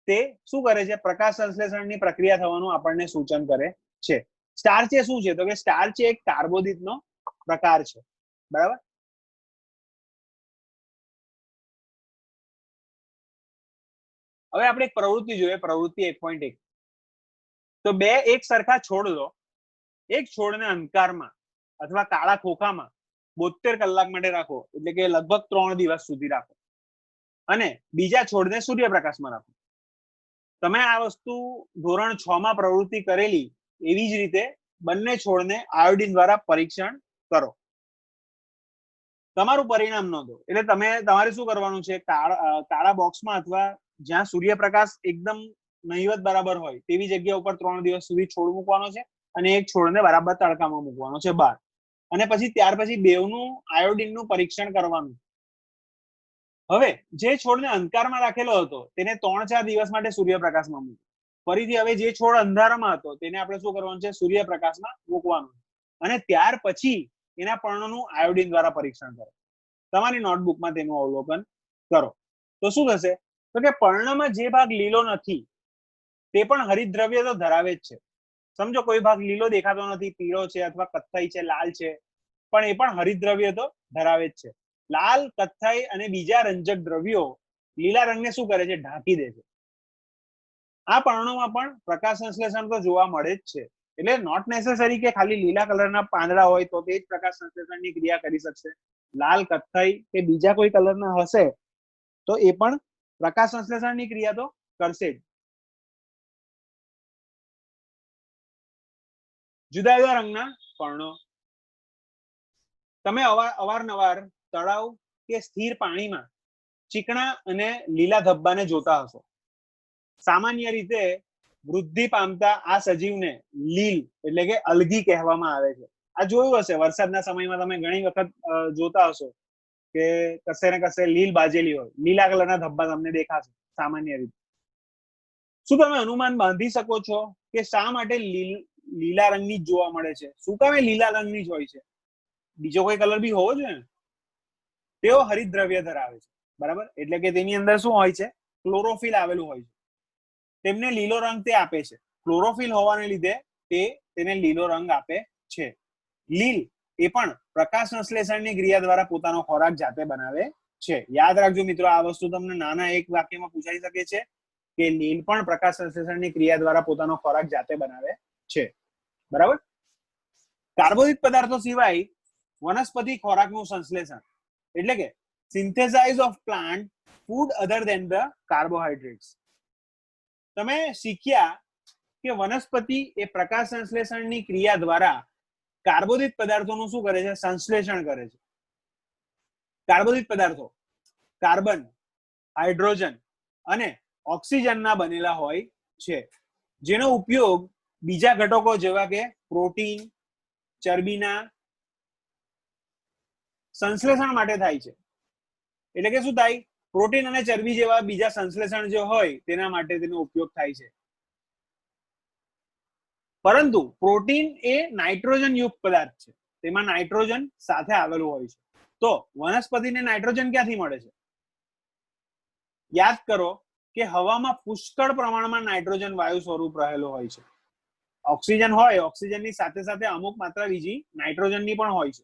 તે શું કરે છે? પ્રકાશ સંશ્લેષણની પ્રક્રિયા થવાનું આપણને સૂચન કરે છે. સ્ટાર્ચ એ શું છે? તો કે સ્ટાર્ચ એક કાર્બોદિતનો પ્રકાર છે. બરાબર. હવે આપણે એક પ્રવૃત્તિ જોઈએ, પ્રવૃત્તિ 1.1. તો બે એક સરખા છોડ લો. એક છોડને અંધકારમાં અથવા કાળા ખોખામાં 72 કલાક માટે રાખો, એટલે કે લગભગ 3 દિવસ સુધી રાખો, અને બીજા છોડને સૂર્યપ્રકાશમાં રાખો. તમે આ વસ્તુ ધોરણ 6 માં પ્રવૃત્તિ કરેલી એવી જ રીતે બંને છોડને આયોડિન દ્વારા પરીક્ષણ કરો. તમારું પરિણામ નોંધો. એટલે તમારે શું કરવાનું છે? કાળા બોક્સમાં અથવા જ્યાં સૂર્યપ્રકાશ એકદમ નહીવત બરાબર હોય તેવી જગ્યા ઉપર 3 દિવસ સુધી છોડ મૂકવાનો છે અને એક છોડને બરાબર તડકામાં મૂકવાનો છે બહાર. અને પછી ત્યાર પછી બેવનું આયોડિનનું પરીક્ષણ કરવાનું. હવે જે છોડને અંધકારમાં રાખેલો હતો તેને 3-4 દિવસ માટે સૂર્યપ્રકાશમાં મૂકો. ફરીથી હવે જે છોડ અંધારામાં હતો તેને આપણે શું કરવાનું છે? સૂર્યપ્રકાશમાં મૂકવાનું. અને ત્યાર પછી એના પર્ણોનું આયોડિન દ્વારા પરીક્ષણ કરો. તમારી નોટબુકમાં તેનું અવલોકન કરો. તો શું થશે? તો કે પર્ણમાં જે ભાગ લીલો નથી તે પણ હરિતદ્રવ્ય તો ધરાવે જ છે. સમજો કોઈ ભાગ લીલો દેખાતો નથી, પીળો છે અથવા કથ્થઈ છે, લાલ છે, પણ એ પણ હરિતદ્રવ્ય તો ધરાવે જ છે. લાલ, કથ્થઈ અને બીજા રંજક દ્રવ્યો લીલા રંગને શું કરે છે? ઢાંકી દે છે. આ પર્ણોમાં પણ પ્રકાશ સંશ્લેષણ તો જોવા મળે જ છે. એટલે નોટ નેસેસરી કે ખાલી લીલા કલરના પાંદડા હોય તો તે જ પ્રકાશ સંશ્લેષણની ક્રિયા કરી શકશે. લાલ, કથ્થઈ કે બીજા કોઈ કલરના હશે તો એ પણ પ્રકાશ સંશ્લેષણની ક્રિયા તો કરશે જ. જુદા જુદા રંગના પર્ણો. તમે અવારનવાર તળાવ કે સ્થિર પાણીમાં ચીકણા અને લીલા ધબ્બાને જોતા હશો. સામાન્ય રીતે વૃદ્ધિ પામતા આ સજીવને લીલ એટલે કે અલગી કહેવામાં આવે છે. આ જોયું હશે, વરસાદના સમયમાં તમે ઘણી વખત જોતા હશો કે કશે ને કશે લીલ બાજેલી હોય, લીલા કલરના ધબ્બા તમને દેખાશે સામાન્ય રીતે. શું તમે અનુમાન બાંધી શકો છો કે શા માટે લીલા રંગની જ જોવા મળે છે? શું કામ લીલા રંગની જ હોય છે? બીજો કોઈ કલર બી હોવો જોઈએ ને. તેઓ હરિતદ્રવ્ય ધરાવે છે. બરાબર. એટલે કે તેની અંદર શું હોય છે? ક્લોરોફિલ આવેલું હોય છે. તેમને લીલો રંગ તે આપે છે. ક્લોરોફિલ હોવાને લીધે તેને લીલો રંગ આપે છે. લીલ એ પણ પ્રકાશ સંશ્લેષણની ક્રિયા દ્વારા પોતાનો ખોરાક જાતે બનાવે છે. યાદ રાખજો મિત્રો, આ વસ્તુ તમને નાના એક વાક્યમાં પૂછાઈ શકે છે કે લીલ પણ પ્રકાશ સંશ્લેષણની ક્રિયા દ્વારા પોતાનો ખોરાક જાતે બનાવે છે. બરાબર. કાર્બોદિત પદાર્થો સિવાય વનસ્પતિ ખોરાકનું સંશ્લેષણ એટલે કે synthesize of plant food other than the carbohydrates. તમે શીખ્યા કે વનસ્પતિ એ પ્રકાશ સંશ્લેષણની ક્રિયા દ્વારા કાર્બોદિત પદાર્થોનું શું કરે છે? સંશ્લેષણ કરે છે. કાર્બોદિત પદાર્થો કાર્બન, હાઇડ્રોજન અને ઓક્સિજનના બનેલા હોય છે, જેનો ઉપયોગ બીજા ઘટકો જેવા કે પ્રોટીન, ચરબીના સંશ્લેષણ માટે થાય છે. એટલે કે શું થાય? પ્રોટીન અને ચરબી જેવા બીજા સંશ્લેષણ જે હોય તેના માટે તેનો ઉપયોગ થાય છે. પરંતુ પ્રોટીન એ નાઇટ્રોજન યુક્ત પદાર્થ છે, તેમાં નાઇટ્રોજન સાથે આવેલું હોય છે. તો વનસ્પતિને નાઇટ્રોજન ક્યાંથી મળે છે? યાદ કરો કે હવામાં પુષ્કળ પ્રમાણમાં નાઇટ્રોજન વાયુ સ્વરૂપ રહેલો હોય છે. ઓક્સિજન હોય, ઓક્સિજનની સાથે સાથે અમુક માત્રા બીજી નાઇટ્રોજનની પણ હોય છે.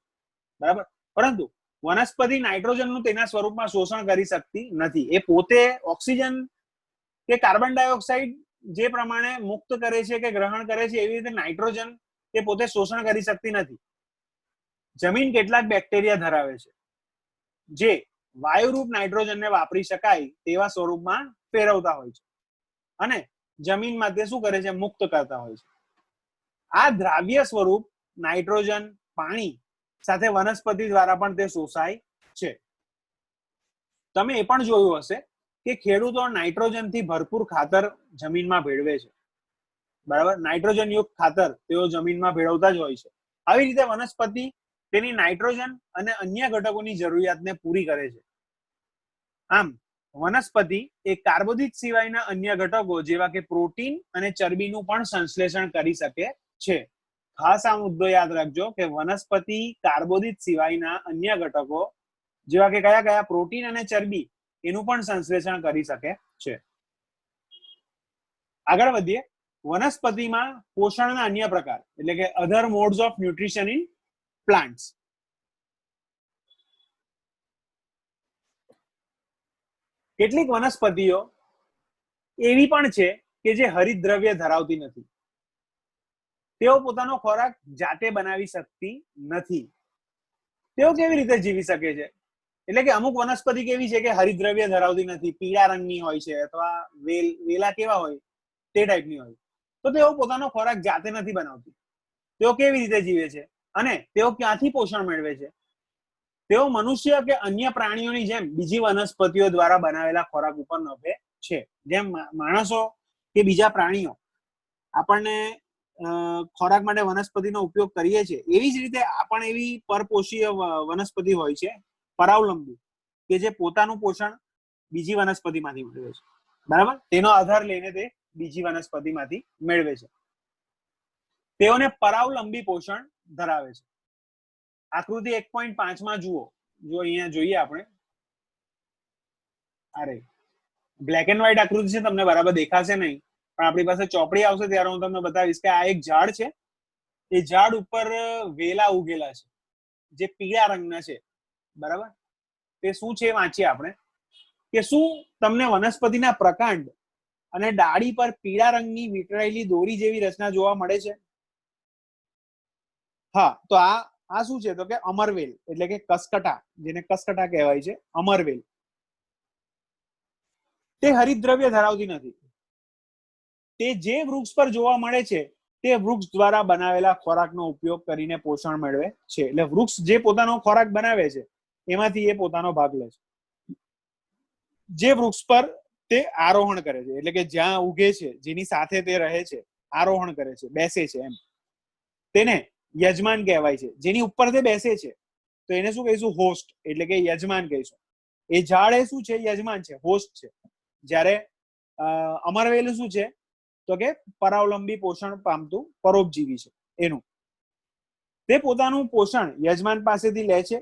બરાબર. પરંતુ વનસ્પતિ નાઇટ્રોજનનું તેના સ્વરૂપમાં શોષણ કરી શકતી નથી. એ પોતે ઓક્સિજન કે કાર્બન ડાયોક્સાઇડ જે પ્રમાણે મુક્ત કરે છે કે ગ્રહણ કરે છે, એવી રીતે નાઇટ્રોજન તે પોતે શોષણ કરી શકતી નથી. જમીન કેટલાક બેક્ટેરિયા ધરાવે છે જે વાયુરૂપ નાઇટ્રોજનને વાપરી શકાય તેવા સ્વરૂપમાં ફેરવતા હોય છે અને જમીનમાં તે શું કરે છે? મુક્ત કરતા હોય છે. આ દ્રાવ્ય સ્વરૂપ નાઇટ્રોજન પાણી સાથે વનસ્પતિ દ્વારા પણ તે શોષાય છે. તમે એ પણ જોયું હશે કે ખેડૂતો નાઇટ્રોજનથી ભરપૂર ખાતર જમીનમાં ભેળવે છે. બરાબર. નાઇટ્રોજન યુક્ત ખાતર તેઓ જમીનમાં ભેળવતા જ હોય છે. આવી રીતે વનસ્પતિ તેની નાઇટ્રોજન અને અન્ય ઘટકોની જરૂરિયાતને પૂરી કરે છે. આમ વનસ્પતિ એ કાર્બોદિત સિવાયના અન્ય ઘટકો જેવા કે પ્રોટીન અને ચરબીનું પણ સંશ્લેષણ કરી શકે છે. ખાસ આ મુદ્દો યાદ રાખજો કે વનસ્પતિ કાર્બોદિત સિવાયના અન્ય ઘટકો જેવા કે કયા કયા? પ્રોટીન અને ચરબી એનું પણ સંશ્લેષણ કરી શકે છે. આગળ વધીએ. વનસ્પતિમાં પોષણના અન્ય પ્રકાર એટલે કે other modes of nutrition in plants. કેટલીક વનસ્પતિઓ એવી પણ છે કે જે હરિતદ્રવ્ય ધરાવતી નથી. તેઓ પોતાનો ખોરાક જાતે બનાવી શકતી નથી. તેઓ કેવી રીતે જીવી શકે છે? એટલે કે અમુક વનસ્પતિ કેવી છે કે હરિતદ્રવ્ય ધરાવતી નથી, પીળા રંગની હોય છે અથવા વેલા કેવા હોય તે ટાઈપની હોય, તો તેઓ પોતાનો ખોરાક જાતે નથી બનાવતી. તેઓ કેવી રીતે જીવે છે અને તેઓ ક્યાંથી પોષણ મેળવે છે? તેઓ મનુષ્ય કે અન્ય પ્રાણીઓની જેમ બીજી વનસ્પતિઓ દ્વારા બનાવેલા ખોરાક ઉપર નભે છે. જેમ માણસો કે બીજા પ્રાણીઓ આપણને ખોરાક માટે વનસ્પતિનો ઉપયોગ કરીએ છીએ, એવી જ રીતે આ પણ એવી પરપોષીય વનસ્પતિ હોય છે, પરાવલંબી, કે જે પોતાનું પોષણ બીજી વનસ્પતિમાંથી મેળવે છે. બરાબર. તેનો આધાર લઈને તે બીજી વનસ્પતિમાંથી મેળવે છે. તેઓને પરાવલંબી પોષણ ધરાવે છે. આકૃતિ 1.5 જુઓ. જો અહીંયા જોઈએ આપણે, અરે બ્લેક એન્ડ વ્હાઇટ આકૃતિ છે, તમને બરાબર દેખાશે નહીં, પણ આપણી પાસે ચોપડી આવશે ત્યારે હું તમને બતાવીશ કે આ એક ઝાડ છે. એ ઝાડ ઉપર વેલા ઉગેલા છે જે પીળા રંગના છે. બરાબર. તે શું છે વાંચીએ આપણે કે શું તમને વનસ્પતિના પ્રકાંડ અને ડાળી પર પીળા રંગની વીંટળાયેલી દોરી જેવી રચના જોવા મળે છે? હા, તો આ શું છે? તો કે અમરવેલ એટલે કે કસકટા, જેને કસકટા કહેવાય છે, અમરવેલ. તે હરિતદ્રવ્ય ધરાવતી નથી. તે જે વૃક્ષ પર જોવા મળે છે તે વૃક્ષ દ્વારા બનાવેલા ખોરાકનો ઉપયોગ કરીને પોષણ મેળવે છે. એટલે વૃક્ષ જે પોતાનો ખોરાક બનાવે છે એમાંથી એ પોતાનો ભાગ લે છે. જે વૃક્ષ પર તે આરોહણ કરે છે, એટલે કે જ્યાં ઉગે છે, જેની સાથે તે રહે છે, આરોહણ કરે છે, બેસે છે, એમ, તેને યજમાન કહેવાય છે. જેની ઉપર તે બેસે છે તો એને શું કહીશું? હોસ્ટ, એટલે કે યજમાન કહીશું. એ ઝાડ એ શું છે? યજમાન છે, હોસ્ટ છે. જ્યારે અમરવેલ શું છે? તો કે પરાવલંબી પોષણ પામતું પરોપજીવી છે. એનું તે પોતાનું પોષણ યજમાન પાસેથી લે છે,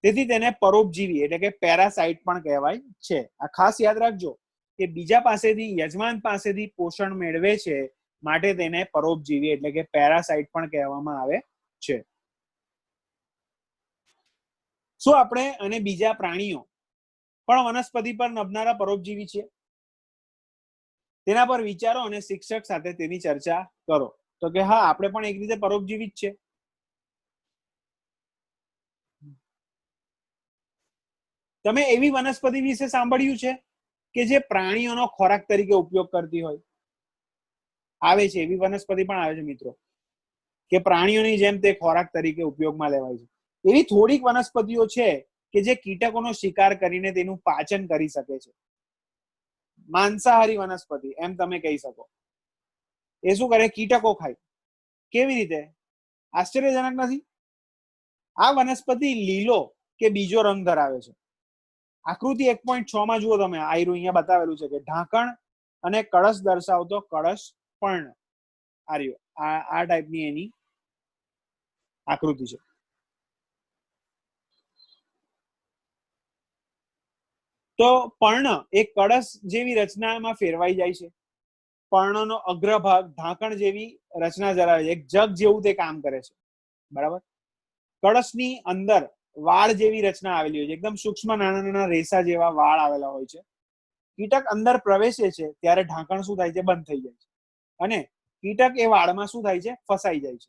તેથી તેને પરોપજીવી એટલે કે પેરાસાઇટ પણ કહેવાય છે. આ ખાસ યાદ રાખજો કે બીજા પાસેથી, યજમાન પાસેથી પોષણ મેળવે છે માટે તેને પરોપજીવી એટલે કે પેરાસાઇટ પણ કહેવામાં આવે છે. શું આપણે અને બીજા પ્રાણીઓ પણ વનસ્પતિ પર નભનારા પરોપજીવી છે? તેના પર વિચારો અને શિક્ષક સાથે તેની ચર્ચા કરો. તો કે હા, આપણે પણ એક રીતે પરોપજીવી જ છે. તમે એવી વનસ્પતિ વિશે સાંભળ્યું છે કે જે પ્રાણીઓનો ખોરાક તરીકે ઉપયોગ કરતી હોય? આવે છે, એવી વનસ્પતિ પણ આવે છે મિત્રો, કે પ્રાણીઓની જેમ તે ખોરાક તરીકે ઉપયોગમાં લેવાય છે. એવી થોડીક વનસ્પતિઓ છે કે જે કીટકોનો શિકાર કરીને તેનું પાચન કરી શકે છે. માંસાહારી વનસ્પતિ એમ તમે કહી શકો. એ શું કરે? કીટકો ખાય. કેવી રીતે? આશ્ચર્યજનક નથી? આ વનસ્પતિ લીલો કે બીજો રંગ ધરાવે છે. આકૃતિ 1.6 માં જુઓ તમે, આયરું અહીંયા બતાવેલું છે કે ઢાંકણ અને કળશ દર્શાવતો કળશ પર્ણ. આ ટાઈપની એની આકૃતિ છે. તો પર્ણ એક કળશ જેવી રચનામાં ફેરવાઈ જાય છે. પર્ણનો અગ્રભાગ ઢાંકણ જેવી રચના ધરાવે છે, એક જગ જેવું તે કામ કરે છે. બરાબર. કળશની અંદર વાળ જેવી રચના આવેલી હોય છે, એકદમ સૂક્ષ્મ નાના નાના રેસા જેવા વાળ આવેલા હોય છે. કીટક અંદર પ્રવેશે છે ત્યારે ઢાંકણ શું થાય છે? બંધ થઈ જાય છે, અને કીટક એ વાળમાં શું થાય છે? ફસાઈ જાય છે.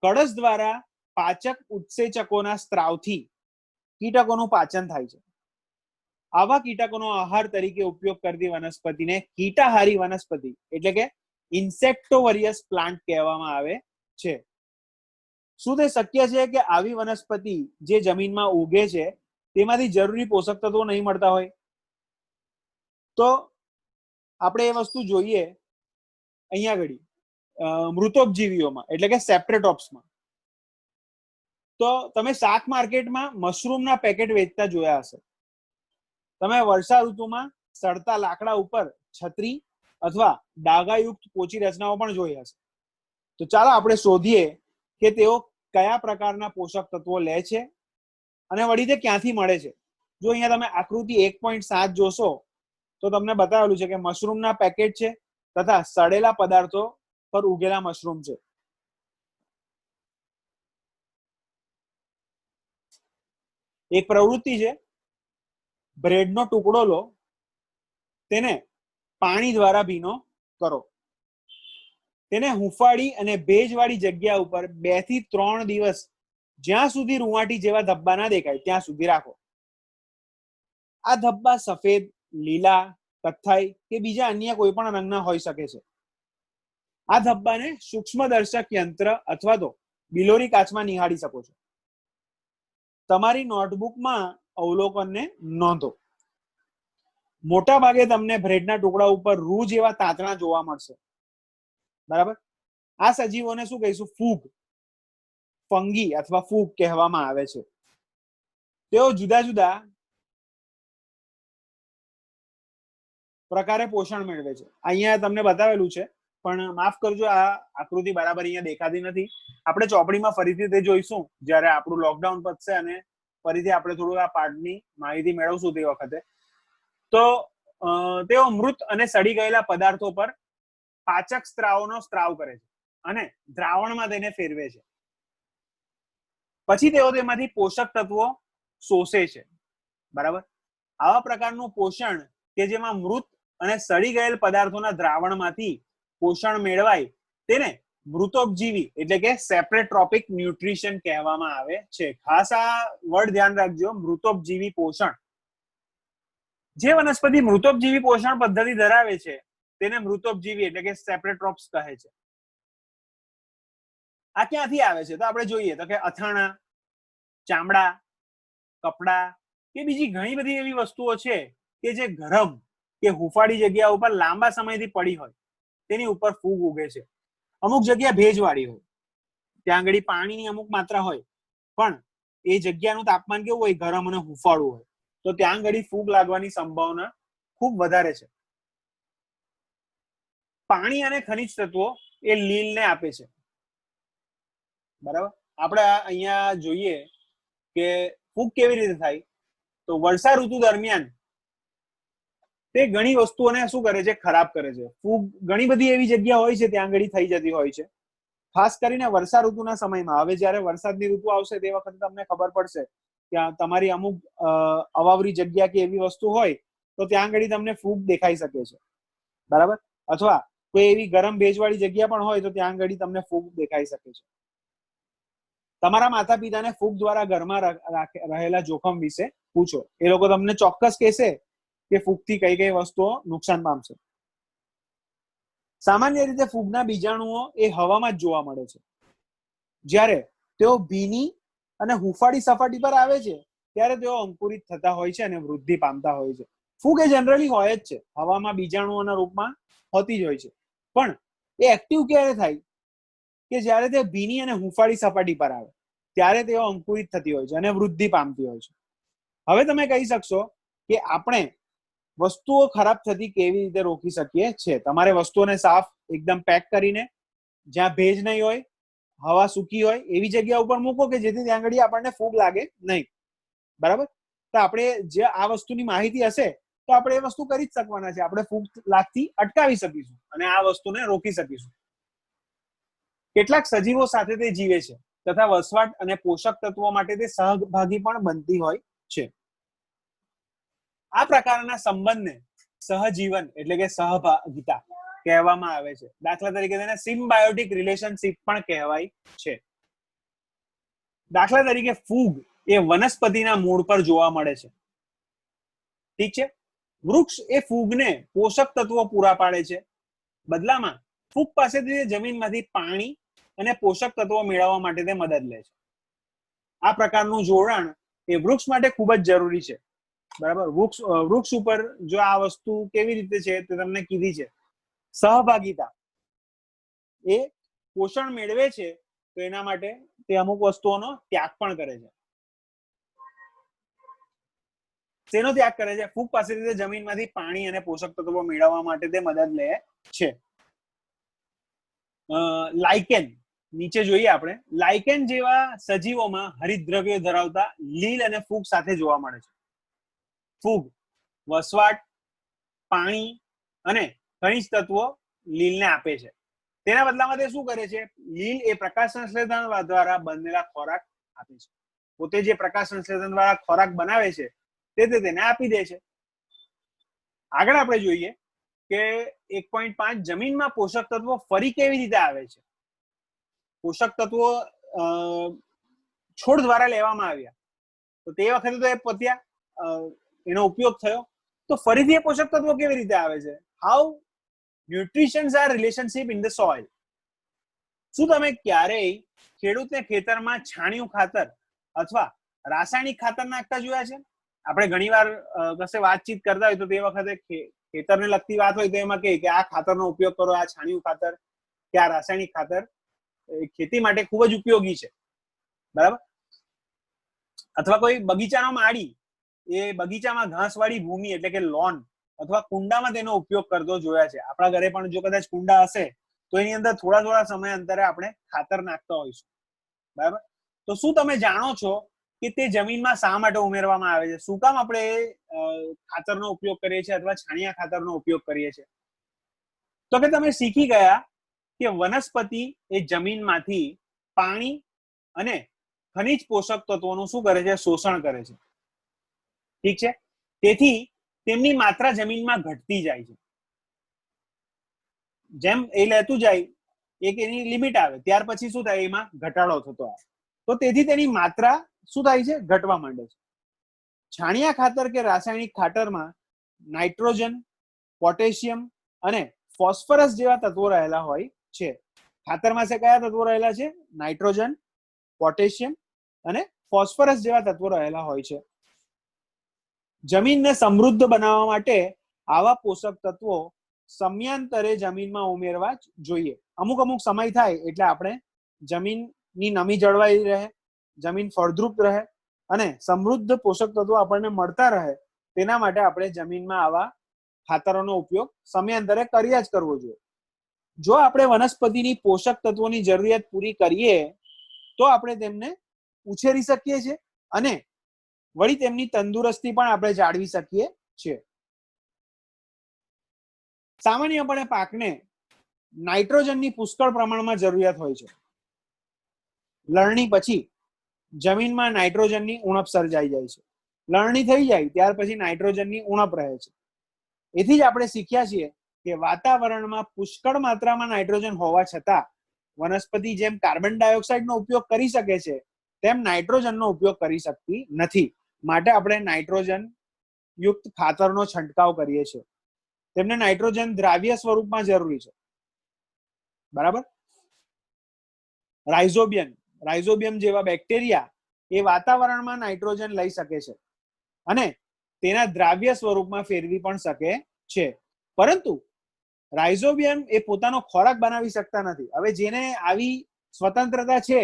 કળશ દ્વારા પાચક ઉત્સેચકોના સ્ત્રાવથી કીટકોનું પાચન થાય છે. આવા કીટકોનો આહાર તરીકે ઉપયોગ કરતી વનસ્પતિને કીટાહારી વનસ્પતિ એટલે કે ઇન્સેક્ટોવરિયસ પ્લાન્ટ કહેવામાં આવે છે. શું તે શક્ય છે કે આવી વનસ્પતિ જે જમીનમાં ઉગે છે તેમાંથી જરૂરી પોષક તત્વો નહીં મળતા હોય? તો આપણે એ વસ્તુ જોઈએ અહીંયા આગળ મૃતોપજીવીઓમાં એટલે કે સેપ્રેટોપ્સમાં. તો તમે શાક માર્કેટમાં મશરૂમના પેકેટ વેચતા જોયા હશે. તમે વર્ષા ઋતુમાં સડતા લાકડા ઉપર છત્રી અથવા ડાઘાયુક્ત પોચી રચનાઓ પણ જોઈ હશે. તો ચાલો આપણે શોધીએ કે તેઓ કયા પ્રકારના પોષક તત્વો લે છે અને વળી તે ક્યાંથી મળે છે. જો અહીંયા તમે આકૃતિ 1.7 જોશો તો તમને બતાવેલું છે કે મશરૂમના પેકેટ છે તથા સડેલા પદાર્થો પર ઉગેલા મશરૂમ છે. એક પ્રવૃત્તિ છે, બ્રેડનો ટુકડો લો, તેને પાણી દ્વારા ભીનો કરો, તેને હુંફાળી અને ભેજવાળી જગ્યા ઉપર 2 થી 3 દિવસ જ્યાં સુધી રૂંવાટી જેવા ધબ્બા ના દેખાય ત્યાં સુધી રાખો. આ ધબ્બા સફેદ, લીલા, કથ્થાઈ કે બીજા અન્ય કોઈ પણ રંગના હોઈ શકે છે. આ ધબ્બાને સૂક્ષ્મદર્શક યંત્ર અથવા તો બિલોરી કાચમાં નિહાળી શકો છો. તમારી નોટબુકમાં અવલોકનને નોંધો. મોટા ભાગે તમને બ્રેડના ટુકડા ઉપર રૂ જેવા તાતણા જોવા મળશે. બરાબર. આ સજીવોને શું કહીશું? ફૂગ, ફંગી અથવા ફૂગ કહેવામાં આવે છે. તેઓ જુદા જુદા પ્રકારે પોષણ મેળવે છે. અહીંયા તમને બતાવેલું છે, પણ માફ કરજો, આ આકૃતિ બરાબર અહીંયા દેખાતી નથી. આપણે ચોપડીમાં ફરીથી તે જોઈશું જ્યારે આપણું લોકડાઉન પતશે અને ફરીથી આપણે થોડું આ પાઠની માહિતી મેળવશું તે વખતે. તો તેઓ મૃત અને સડી ગયેલા પદાર્થો પર પાચક સ્ત્રાવનો સ્ત્રાવ કરે છે અને દ્રાવણમાં તેને ફેરવે છે. પછી તેઓ તેમાંથી પોષક તત્વો શોષે છે. બરાબર. આવા પ્રકારનું પોષણ કે જેમાં મૃત અને સડી ગયેલ પદાર્થોના દ્રાવણમાંથી પોષણ મેળવાય તેને મૃતોપજીવી એટલે કે સેપ્રેટ્રોપિક ન્યુટ્રિશન કહેવામાં આવે છે. ખાસ આ વર્ડ ધ્યાન રાખજો, મૃતોપજીવી પોષણ. જે વનસ્પતિ મૃતોપજીવી પોષણ પદ્ધતિ ધરાવે છે તેને મૃતોપજીવી એટલે કે સેપ્રેટ્રોપ્સ કહે છે. આ ક્યાંથી આવે છે? તો આપણે જોઈએ તો કે અથાણા, ચામડા, કપડા કે બીજી ઘણી બધી એવી વસ્તુઓ છે કે જે ગરમ કે હુંફાળી જગ્યા ઉપર લાંબા સમયથી પડી હોય તેની ઉપર ફૂગ ઉગે છે. અમુક જગ્યા ભેજવાળી હોય, ત્યાં આગળ પાણીની અમુક માત્રા હોય, પણ એ જગ્યાનું તાપમાન કેવું હોય? ગરમ અને હુંફાળું હોય, તો ત્યાં આગળ ફૂગ લાગવાની સંભાવના ખૂબ વધારે છે. પાણી અને ખનિજ તત્વો એ લીલને આપે છે. બરાબર. આપણે અહીંયા જોઈએ કે ફૂગ કેવી રીતે થાય. તો વર્ષા ઋતુ દરમિયાન તે ઘણી વસ્તુઓને શું કરે છે? ખરાબ કરે છે. ફૂગ ઘણી બધી એવી જગ્યા હોય છે ત્યાં આગળ થઈ જતી હોય છે, ખાસ કરીને વર્ષા ઋતુના સમયમાં. હવે જ્યારે વરસાદની ઋતુ આવશે તે વખતે તમને ખબર પડશે કે તમારી અમુક અવાવરી જગ્યા કે એવી વસ્તુ હોય તો ત્યાં આગળ તમને ફૂગ દેખાઈ શકે છે, બરાબર. અથવા કોઈ એવી ગરમ ભેજવાળી જગ્યા પણ હોય તો ત્યાં આગળ તમને ફૂગ દેખાઈ શકે છે. તમારા માતા પિતાને ફૂગ દ્વારા ઘરમાં રહેલા જોખમ વિશે પૂછો, એ લોકો તમને ચોક્કસ કહેશે કે ફૂગથી કઈ કઈ વસ્તુઓ નુકસાન પામશે. સામાન્ય રીતે ફૂગના બીજાણુઓ એ હવામાં જ જોવા મળે છે. જ્યારે તેઓ ભીની અને હુંફાળી સપાટી પર આવે છે ત્યારે તેઓ અંકુરિત થતા હોય છે અને વૃદ્ધિ પામતા હોય છે. ફૂગ એ જનરલી હોય જ છે, હવામાં બીજાણુઓના રૂપમાં હોતી જ હોય છે, પણ એ એક્ટિવ ક્યારે થાય કે જ્યારે તે ભીની અને હુંફાળી સપાટી પર આવે ત્યારે તેઓ અંકુરિત થતી હોય છે અને વૃદ્ધિ પામતી હોય છે. હવે તમે કહી શકશો કે આપણે વસ્તુઓ ખરાબ થતી કેવી રીતે રોકી શકીએ છીએ. તમારે વસ્તુઓને સાફ એકદમ પેક કરીને, જ્યાં ભેજ નહીં હોય, હવા સૂકી હોય એવી જગ્યા ઉપર મૂકો કે જેથી ત્યાં આગળ આપણને ફૂગ લાગે નહીં, બરાબર. તો આપણે જે આ વસ્તુની માહિતી હશે તો આપણે એ વસ્તુ કરી જ શકવાના છે. આપણે ફૂગ લાગતી અટકાવી શકીશું અને આ વસ્તુને રોકી શકીશું. કેટલાક સજીવો સાથે તે જીવે છે તથા વસવાટ અને પોષક તત્વો માટે તે સહભાગી પણ બનતી હોય છે. આ પ્રકારના સંબંધને સહજીવન એટલે કે સહભાગિતા કહેવામાં આવે છે. દાખલા તરીકે તેને સિમ્બાયોટિક રિલેશનશિપ પણ કહેવાય છે. દાખલા તરીકે ફૂગ એ વનસ્પતિના મૂળ પર જોવા મળે છે, ઠીક છે. વૃક્ષ એ ફૂગને પોષક તત્વો પૂરા પાડે છે. બદલામાં ફૂગ પાસેથી જમીનમાંથી પાણી અને પોષક તત્વો મેળવવા માટે તે મદદ લે છે. આ પ્રકારનું જોડાણ એ વૃક્ષ માટે ખૂબ જ જરૂરી છે, બરાબર. વૃક્ષ ઉપર જો આ વસ્તુ કેવી રીતે છે તે તમને કીધી છે. સહભાગિતા એ પોષણ મેળવે છે તો એના માટે તે અમુક વસ્તુઓનો ત્યાગ પણ કરે છે. તેનો ત્યાગ કરે છે? ફૂગ પાસેથી જમીનમાંથી પાણી અને પોષક તત્વો મેળવવા માટે તે મદદ લે છે. લાઇકેન નીચે જોઈએ આપણે. લાઇકેન જેવા સજીવોમાં હરિતદ્રવ્યો ધરાવતા લીલ અને ફૂગ સાથે જોવા મળે છે. ફૂગ વસવાટ, પાણી અને ખનિજ તત્વો લીલને આપે છે. તેના બદલામાં તે શું કરે છે? લીલ એ પ્રકાશ સંશ્લેષણ દ્વારા બનેલા ખોરાક આપે છે. પોતે જે પ્રકાશ સંશ્લેષણ દ્વારા ખોરાક બનાવે છે તે તેને આપી દે છે. આગળ આપણે જોઈએ કે 1.5 જમીનમાં પોષક તત્વો ફરી કેવી રીતે આવે છે. પોષક તત્વો છોડ દ્વારા લેવામાં આવ્યા તો તે વખતે તો એ પત્યા, એનો ઉપયોગ થયો, તો ફરીથી એ પોષક તત્વો કેવી રીતે આવે છે? How nutritions are relationship in the soil. શું તમે ક્યારેય ખેડૂતને ખેતરમાં છાણિયું ખાતર અથવા રાસાયણિક ખાતર નાખતા જોયા છે? આપણે ઘણીવાર કશે વાતચીત કરતા હોય તો તે વખતે ખેતરને લગતી વાત હોય તો એમાં કહે કે આ ખાતરનો ઉપયોગ કરો, આ છાણિયું ખાતર કે આ રાસાયણિક ખાતર ખેતી માટે ખૂબ જ ઉપયોગી છે, બરાબર. અથવા કોઈ બગીચાનો માળી, એ બગીચામાં ઘાસવાળી ભૂમિ એટલે કે લોન અથવા કુંડામાં તેનો ઉપયોગ કરતો જોયા છે. આપણા ઘરે પણ જો કદાચ કુંડા હશે તો એની અંદર થોડા થોડા સમય અંતરે આપણે ખાતર નાખતા હોઈશું, બરાબર. તો શું તમે જાણો છો કે તે જમીનમાં શા માટે ઉમેરવામાં આવે છે? શું કામ આપણે ખાતરનો ઉપયોગ કરીએ છીએ અથવા છાણિયા ખાતરનો ઉપયોગ કરીએ છીએ? તો કે તમે શીખી ગયા કે વનસ્પતિ એ જમીનમાંથી પાણી અને ખનિજ પોષક તત્વોનું શું કરે છે? શોષણ કરે છે, ઠીક છે. તેથી તેમની માત્રા જમીનમાં ઘટતી જાય છે. જેમ એ લેતું જાય એક એની લિમિટ આવે ત્યાર પછી શું થાય? એમાં ઘટાડો થતો આવે. તો તેથી તેની માત્રા શું થાય છે? ઘટવા માંડે છે. છાણિયા ખાતર કે રાસાયણિક ખાતરમાં નાઇટ્રોજન, પોટેશિયમ અને ફોસ્ફરસ જેવા તત્વો રહેલા હોય છે. ખાતરમાં કયા તત્વો રહેલા છે? નાઇટ્રોજન, પોટેશિયમ અને ફોસ્ફરસ જેવા તત્વો રહેલા હોય છે. જમીનને સમૃદ્ધ બનાવવા માટે આવા પોષક તત્વો સમયાંતરે જમીનમાં ઉમેરવા જોઈએ. અમુક સમય થાય એટલે આપણે જમીનની નમી જળવાઈ રહે, જમીન ફળદ્રુપ રહે અને સમૃદ્ધ પોષક તત્વો આપણને મળતા રહે, તેના માટે આપણે જમીનમાં આવા ખાતરોનો ઉપયોગ સમયાંતરે કર્યા જ કરવો જોઈએ. જો આપણે વનસ્પતિની પોષક તત્વોની જરૂરિયાત પૂરી કરીએ તો આપણે તેમને ઉછેરી શકીએ છીએ અને વળી તેમની તંદુરસ્તી પણ આપણે જાળવી શકીએ છીએ. સામાન્યપણે પાકને નાઇટ્રોજનની પુષ્કળ પ્રમાણમાં જરૂરિયાત હોય છે. લણણી પછી જમીનમાં નાઇટ્રોજનની ઉણપ સર્જાઈ જાય છે. લણણી થઈ જાય ત્યાર પછી નાઇટ્રોજનની ઉણપ રહે છે. એથી જ આપણે શીખ્યા છીએ કે વાતાવરણમાં પુષ્કળ માત્રામાં નાઇટ્રોજન હોવા છતાં વનસ્પતિ જેમ કાર્બન ડાયોક્સાઇડનો ઉપયોગ કરી શકે છે તેમ નાઇટ્રોજનનો ઉપયોગ કરી શકતી નથી. માટે આપણે નાઇટ્રોજન યુક્ત ખાતરનો છંટકાવ કરીએ છીએ. તેમને નાઇટ્રોજન દ્રાવ્ય સ્વરૂપમાં જરૂરી છે. બરાબર. રાઇઝોબિયમ જેવા બેક્ટેરિયા એ વાતાવરણમાં નાઇટ્રોજન લઈ શકે છે અને તેના દ્રાવ્ય સ્વરૂપમાં ફેરવી પણ શકે છે, પરંતુ રાઇઝોબિયમ એ પોતાનો ખોરાક બનાવી શકતા નથી. હવે જેને આવી સ્વતંત્રતા છે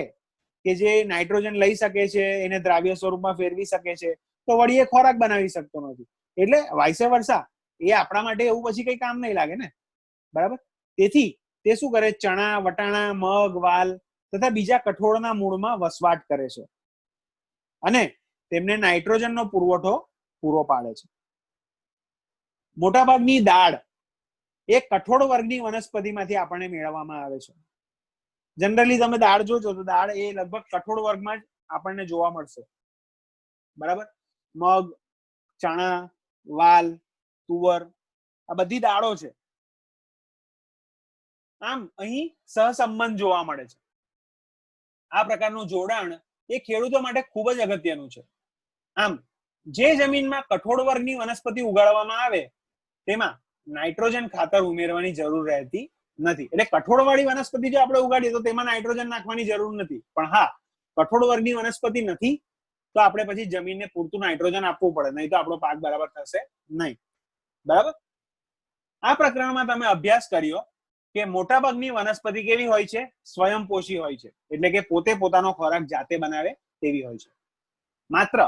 કે જે નાઇટ્રોજન લઈ શકે છે, એને દ્રાવ્ય સ્વરૂપમાં ફેરવી શકે છે, તો વળી એ ખોરાક બનાવી શકતો નથી. એટલે વાઇસે વર્સા એ આપણા માટે એવું પછી કઈ કામ નહીં લાગે ને. બરાબર. તેથી તે શું કરે, ચણા, વટાણા, મગ, વાલ તથા બીજા કઠોળના મૂળમાં વસવાટ કરે છે અને તેમને નાઇટ્રોજનનો પુરવઠો પૂરો પાડે છે. મોટાભાગની દાળ એ કઠોળ વર્ગની વનસ્પતિમાંથી આપણને મેળવવામાં આવે છે. જનરલી તમે દાળ જોજો તો દાળ એ લગભગ કઠોળ વર્ગમાં જ આપણને જોવા મળશે. બરાબર. મગ, ચણા, વાલ, તુવર આ બધી દાળો છે. આમ અહીં સહસંબંધ જોવા મળે છે. આ પ્રકારનું જોડાણ એ ખેડૂતો માટે ખૂબ જ અગત્યનું છે. આમ જે જમીનમાં કઠોળ વર્ગની વનસ્પતિ ઉગાડવામાં આવે તેમાં નાઇટ્રોજન ખાતર ઉમેરવાની જરૂર રહેતી નથી. એટલે કઠોળવાળી વનસ્પતિ જો આપણે ઉગાડીએ તો તેમાં નાઇટ્રોજન નાખવાની જરૂર નથી. પણ હા, કઠોળ વર્ગની વનસ્પતિ નથી તો આપણે પછી જમીનને પૂરતું નાઇટ્રોજન આપવું પડે, નહીં તો આપણો પાક બરાબર થશે નહીં. બરાબર. આ પ્રકરણમાં તમે અભ્યાસ કર્યો કે મોટાભાગની વનસ્પતિ કેવી હોય છે? સ્વયંપોષી હોય છે, એટલે કે પોતે પોતાનો ખોરાક જાતે બનાવે તેવી હોય છે. માત્ર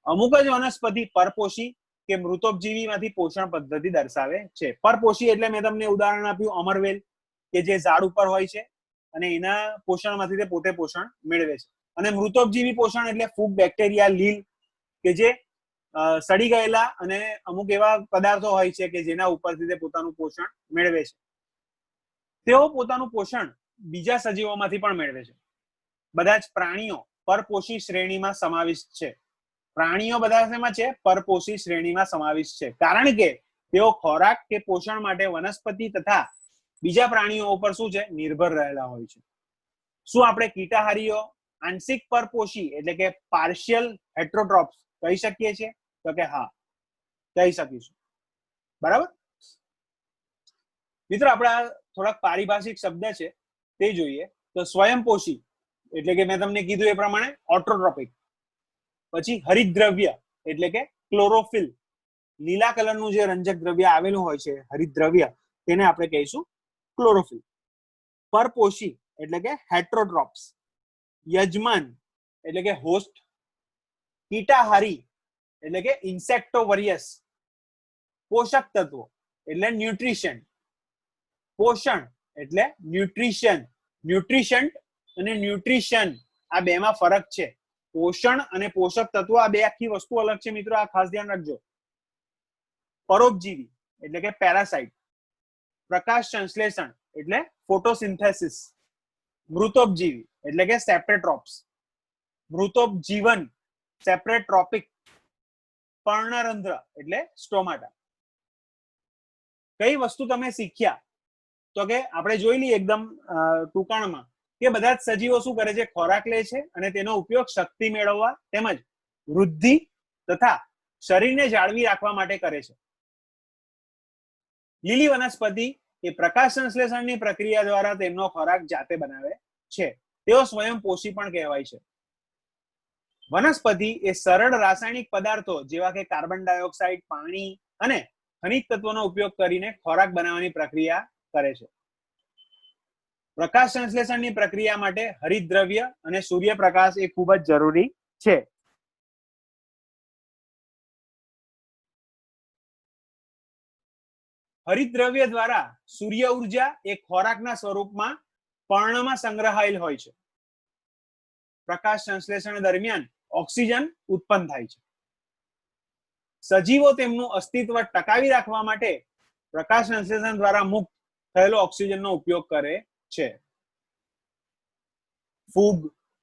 અમુક જ વનસ્પતિ પરપોષી કે મૃતોપજીવીમાંથી પોષણ પદ્ધતિ દર્શાવે છે. પરપોષી એટલે મેં તમને ઉદાહરણ આપ્યું અમરવેલ, કે જે ઝાડ ઉપર હોય છે અને એના પોષણમાંથી તે પોતે પોષણ મેળવે છે. અને મૃતોપજીવી પોષણ એટલે ફૂગ, બેક્ટેરિયા, લીલ કે જે સડી ગયેલા અને અમુક એવા પદાર્થો હોય છે કે જેના ઉપરથી તે પોતાનું પોષણ મેળવે છે. તેઓ પોતાનું પોષણ બીજા સજીવોમાંથી પણ મેળવે છે. બધા જ પ્રાણીઓ પરપોષી શ્રેણીમાં સમાવિષ્ટ છે. પ્રાણીઓ બધા શેમાં છે? પરપોષી શ્રેણીમાં સમાવિષ્ટ છે, કારણ કે તેઓ ખોરાક કે પોષણ માટે વનસ્પતિ તથા બીજા પ્રાણીઓ ઉપર શું છે? નિર્ભર રહેલા હોય છે. શું આપણે કીટાહારીઓ આંશિક પરપોષી એટલે કે પાર્શિયલ હેટ્રોટ્રોપ્સ કહી શકીએ છીએ? તો કે હા, કહી શકીશું. બરાબર. મિત્રો, આપણા થોડાક પારિભાષિક શબ્દ છે તે જોઈએ તો સ્વયંપોષી એટલે કે મેં તમને કીધું એ પ્રમાણે ઓટોટ્રોપિક. પછી હરિતદ્રવ્ય એટલે કે ક્લોરોફિલ, લીલા કલરનું જે રંજક દ્રવ્ય આવેલું હોય છે હરિતદ્રવ્ય, તેને આપણે કહીશું ક્લોરોફિલ. પરપોષી એટલે કે હેટ્રોટ્રોપ્સ. યજમાન એટલે કે હોસ્ટ. કીટાહારી એટલે કે ઇન્સેક્ટોવરિયસ. પોષક તત્વો એટલે ન્યુટ્રિશન. પોષણ એટલે ન્યુટ્રિશન. ન્યુટ્રિશન્ટ અને ન્યુટ્રિશન આ બેમાં ફરક છે. પોષણ અને પોષક તત્વો આ બે આખી વસ્તુ અલગ છે મિત્રો, આ ખાસ ધ્યાન રાખજો. પરોપજીવી એટલે કે પેરાસાઇટ. પ્રકાશ સંશ્લેષણ એટલે ફોટોસિન્થેસિસ. મૃતોપજીવી એટલે કે સેપ્રેટ્રોપ્સ. મૃતોપજીવન સેપ્રેટ્રોપિક. પર્ણરંધ્ર એટલે સ્ટોમાટા. કઈ વસ્તુ તમે શીખ્યા? તો કે આપણે જોઈ લઈએ એકદમ ટૂંકાણમાં કે બધા જ સજીવો શું કરે છે? ખોરાક લે છે અને તેનો ઉપયોગ શક્તિ મેળવવા તેમજ વૃદ્ધિ તથા શરીરને જાળવી રાખવા માટે કરે છે. લીલી વનસ્પતિ એ પ્રકાશ સંશ્લેષણની પ્રક્રિયા દ્વારા તેમનો ખોરાક જાતે બનાવે છે. તેઓ સ્વયંપોષી પણ કહેવાય છે. વનસ્પતિ એ સરળ રાસાયણિક પદાર્થો જેવા કે કાર્બન ડાયોક્સાઇડ, પાણી અને ખનિજ તત્વોનો ઉપયોગ કરીને ખોરાક બનાવવાની પ્રક્રિયા કરે છે. પ્રકાશ સંશ્લેષણની પ્રક્રિયા માટે હરિતદ્રવ્ય અને સૂર્યપ્રકાશ એ ખૂબ જ જરૂરી છે. હરિતદ્રવ્ય દ્વારા સૂર્ય ઉર્જા એ ખોરાકના સ્વરૂપમાં પર્ણમાં સંગ્રહાયેલ હોય છે. પ્રકાશ સંશ્લેષણ દરમિયાન ઓક્સિજન ઉત્પન્ન થાય છે. સજીવો તેમનું અસ્તિત્વ ટકાવી રાખવા માટે પ્રકાશ સંશ્લેષણ દ્વારા મુક્ત થયેલો ઓક્સિજનનો ઉપયોગ કરે છે. ફૂગ,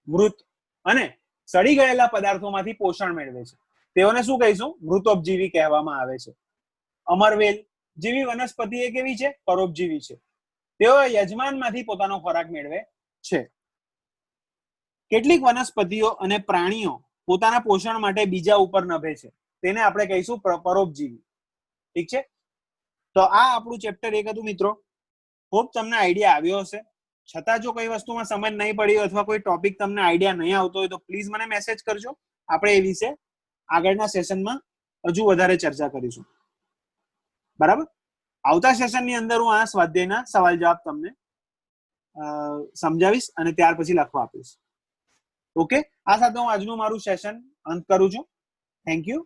મૃત અને સડી ગયેલા પદાર્થોમાંથી પોષણ મેળવે છે. તેઓને શું કહીશું? મૃતોપજીવી કહેવામાં આવે છે. અમરવેલ, જેવી વનસ્પતિ એ કેવી છે? પરોપજીવી છે. તેઓ યજમાનમાંથી પોતાનો ખોરાક મેળવે છે. કેટલીક વનસ્પતિઓ અને પ્રાણીઓ પોતાના પોષણ માટે બીજા ઉપર નભે છે, તેને આપણે કહીશું પરોપજીવી. ઠીક છે, તો આ આપણું ચેપ્ટર 1 હતું મિત્રો. હોપ તમને આઈડિયા આવ્યો હશે. છતાં જો કઈ વસ્તુમાં સમજ નહીં પડી હોય અથવા કોઈ ટોપિક તમને આઈડિયા નહીં આવતો હોય તો પ્લીઝ મને મેસેજ કરજો. આપણે એ વિશે આગળના સેશનમાં હજુ વધારે ચર્ચા કરીશું. બરાબર, આવતા સેશનની અંદર હું આ સ્વાધ્યાયના સવાલ જવાબ તમને સમજાવીશ અને ત્યાર પછી લખવા આપીશ. ઓકે, આ સાથે હું આજનું મારું સેશન અંત કરું છું. Thank you.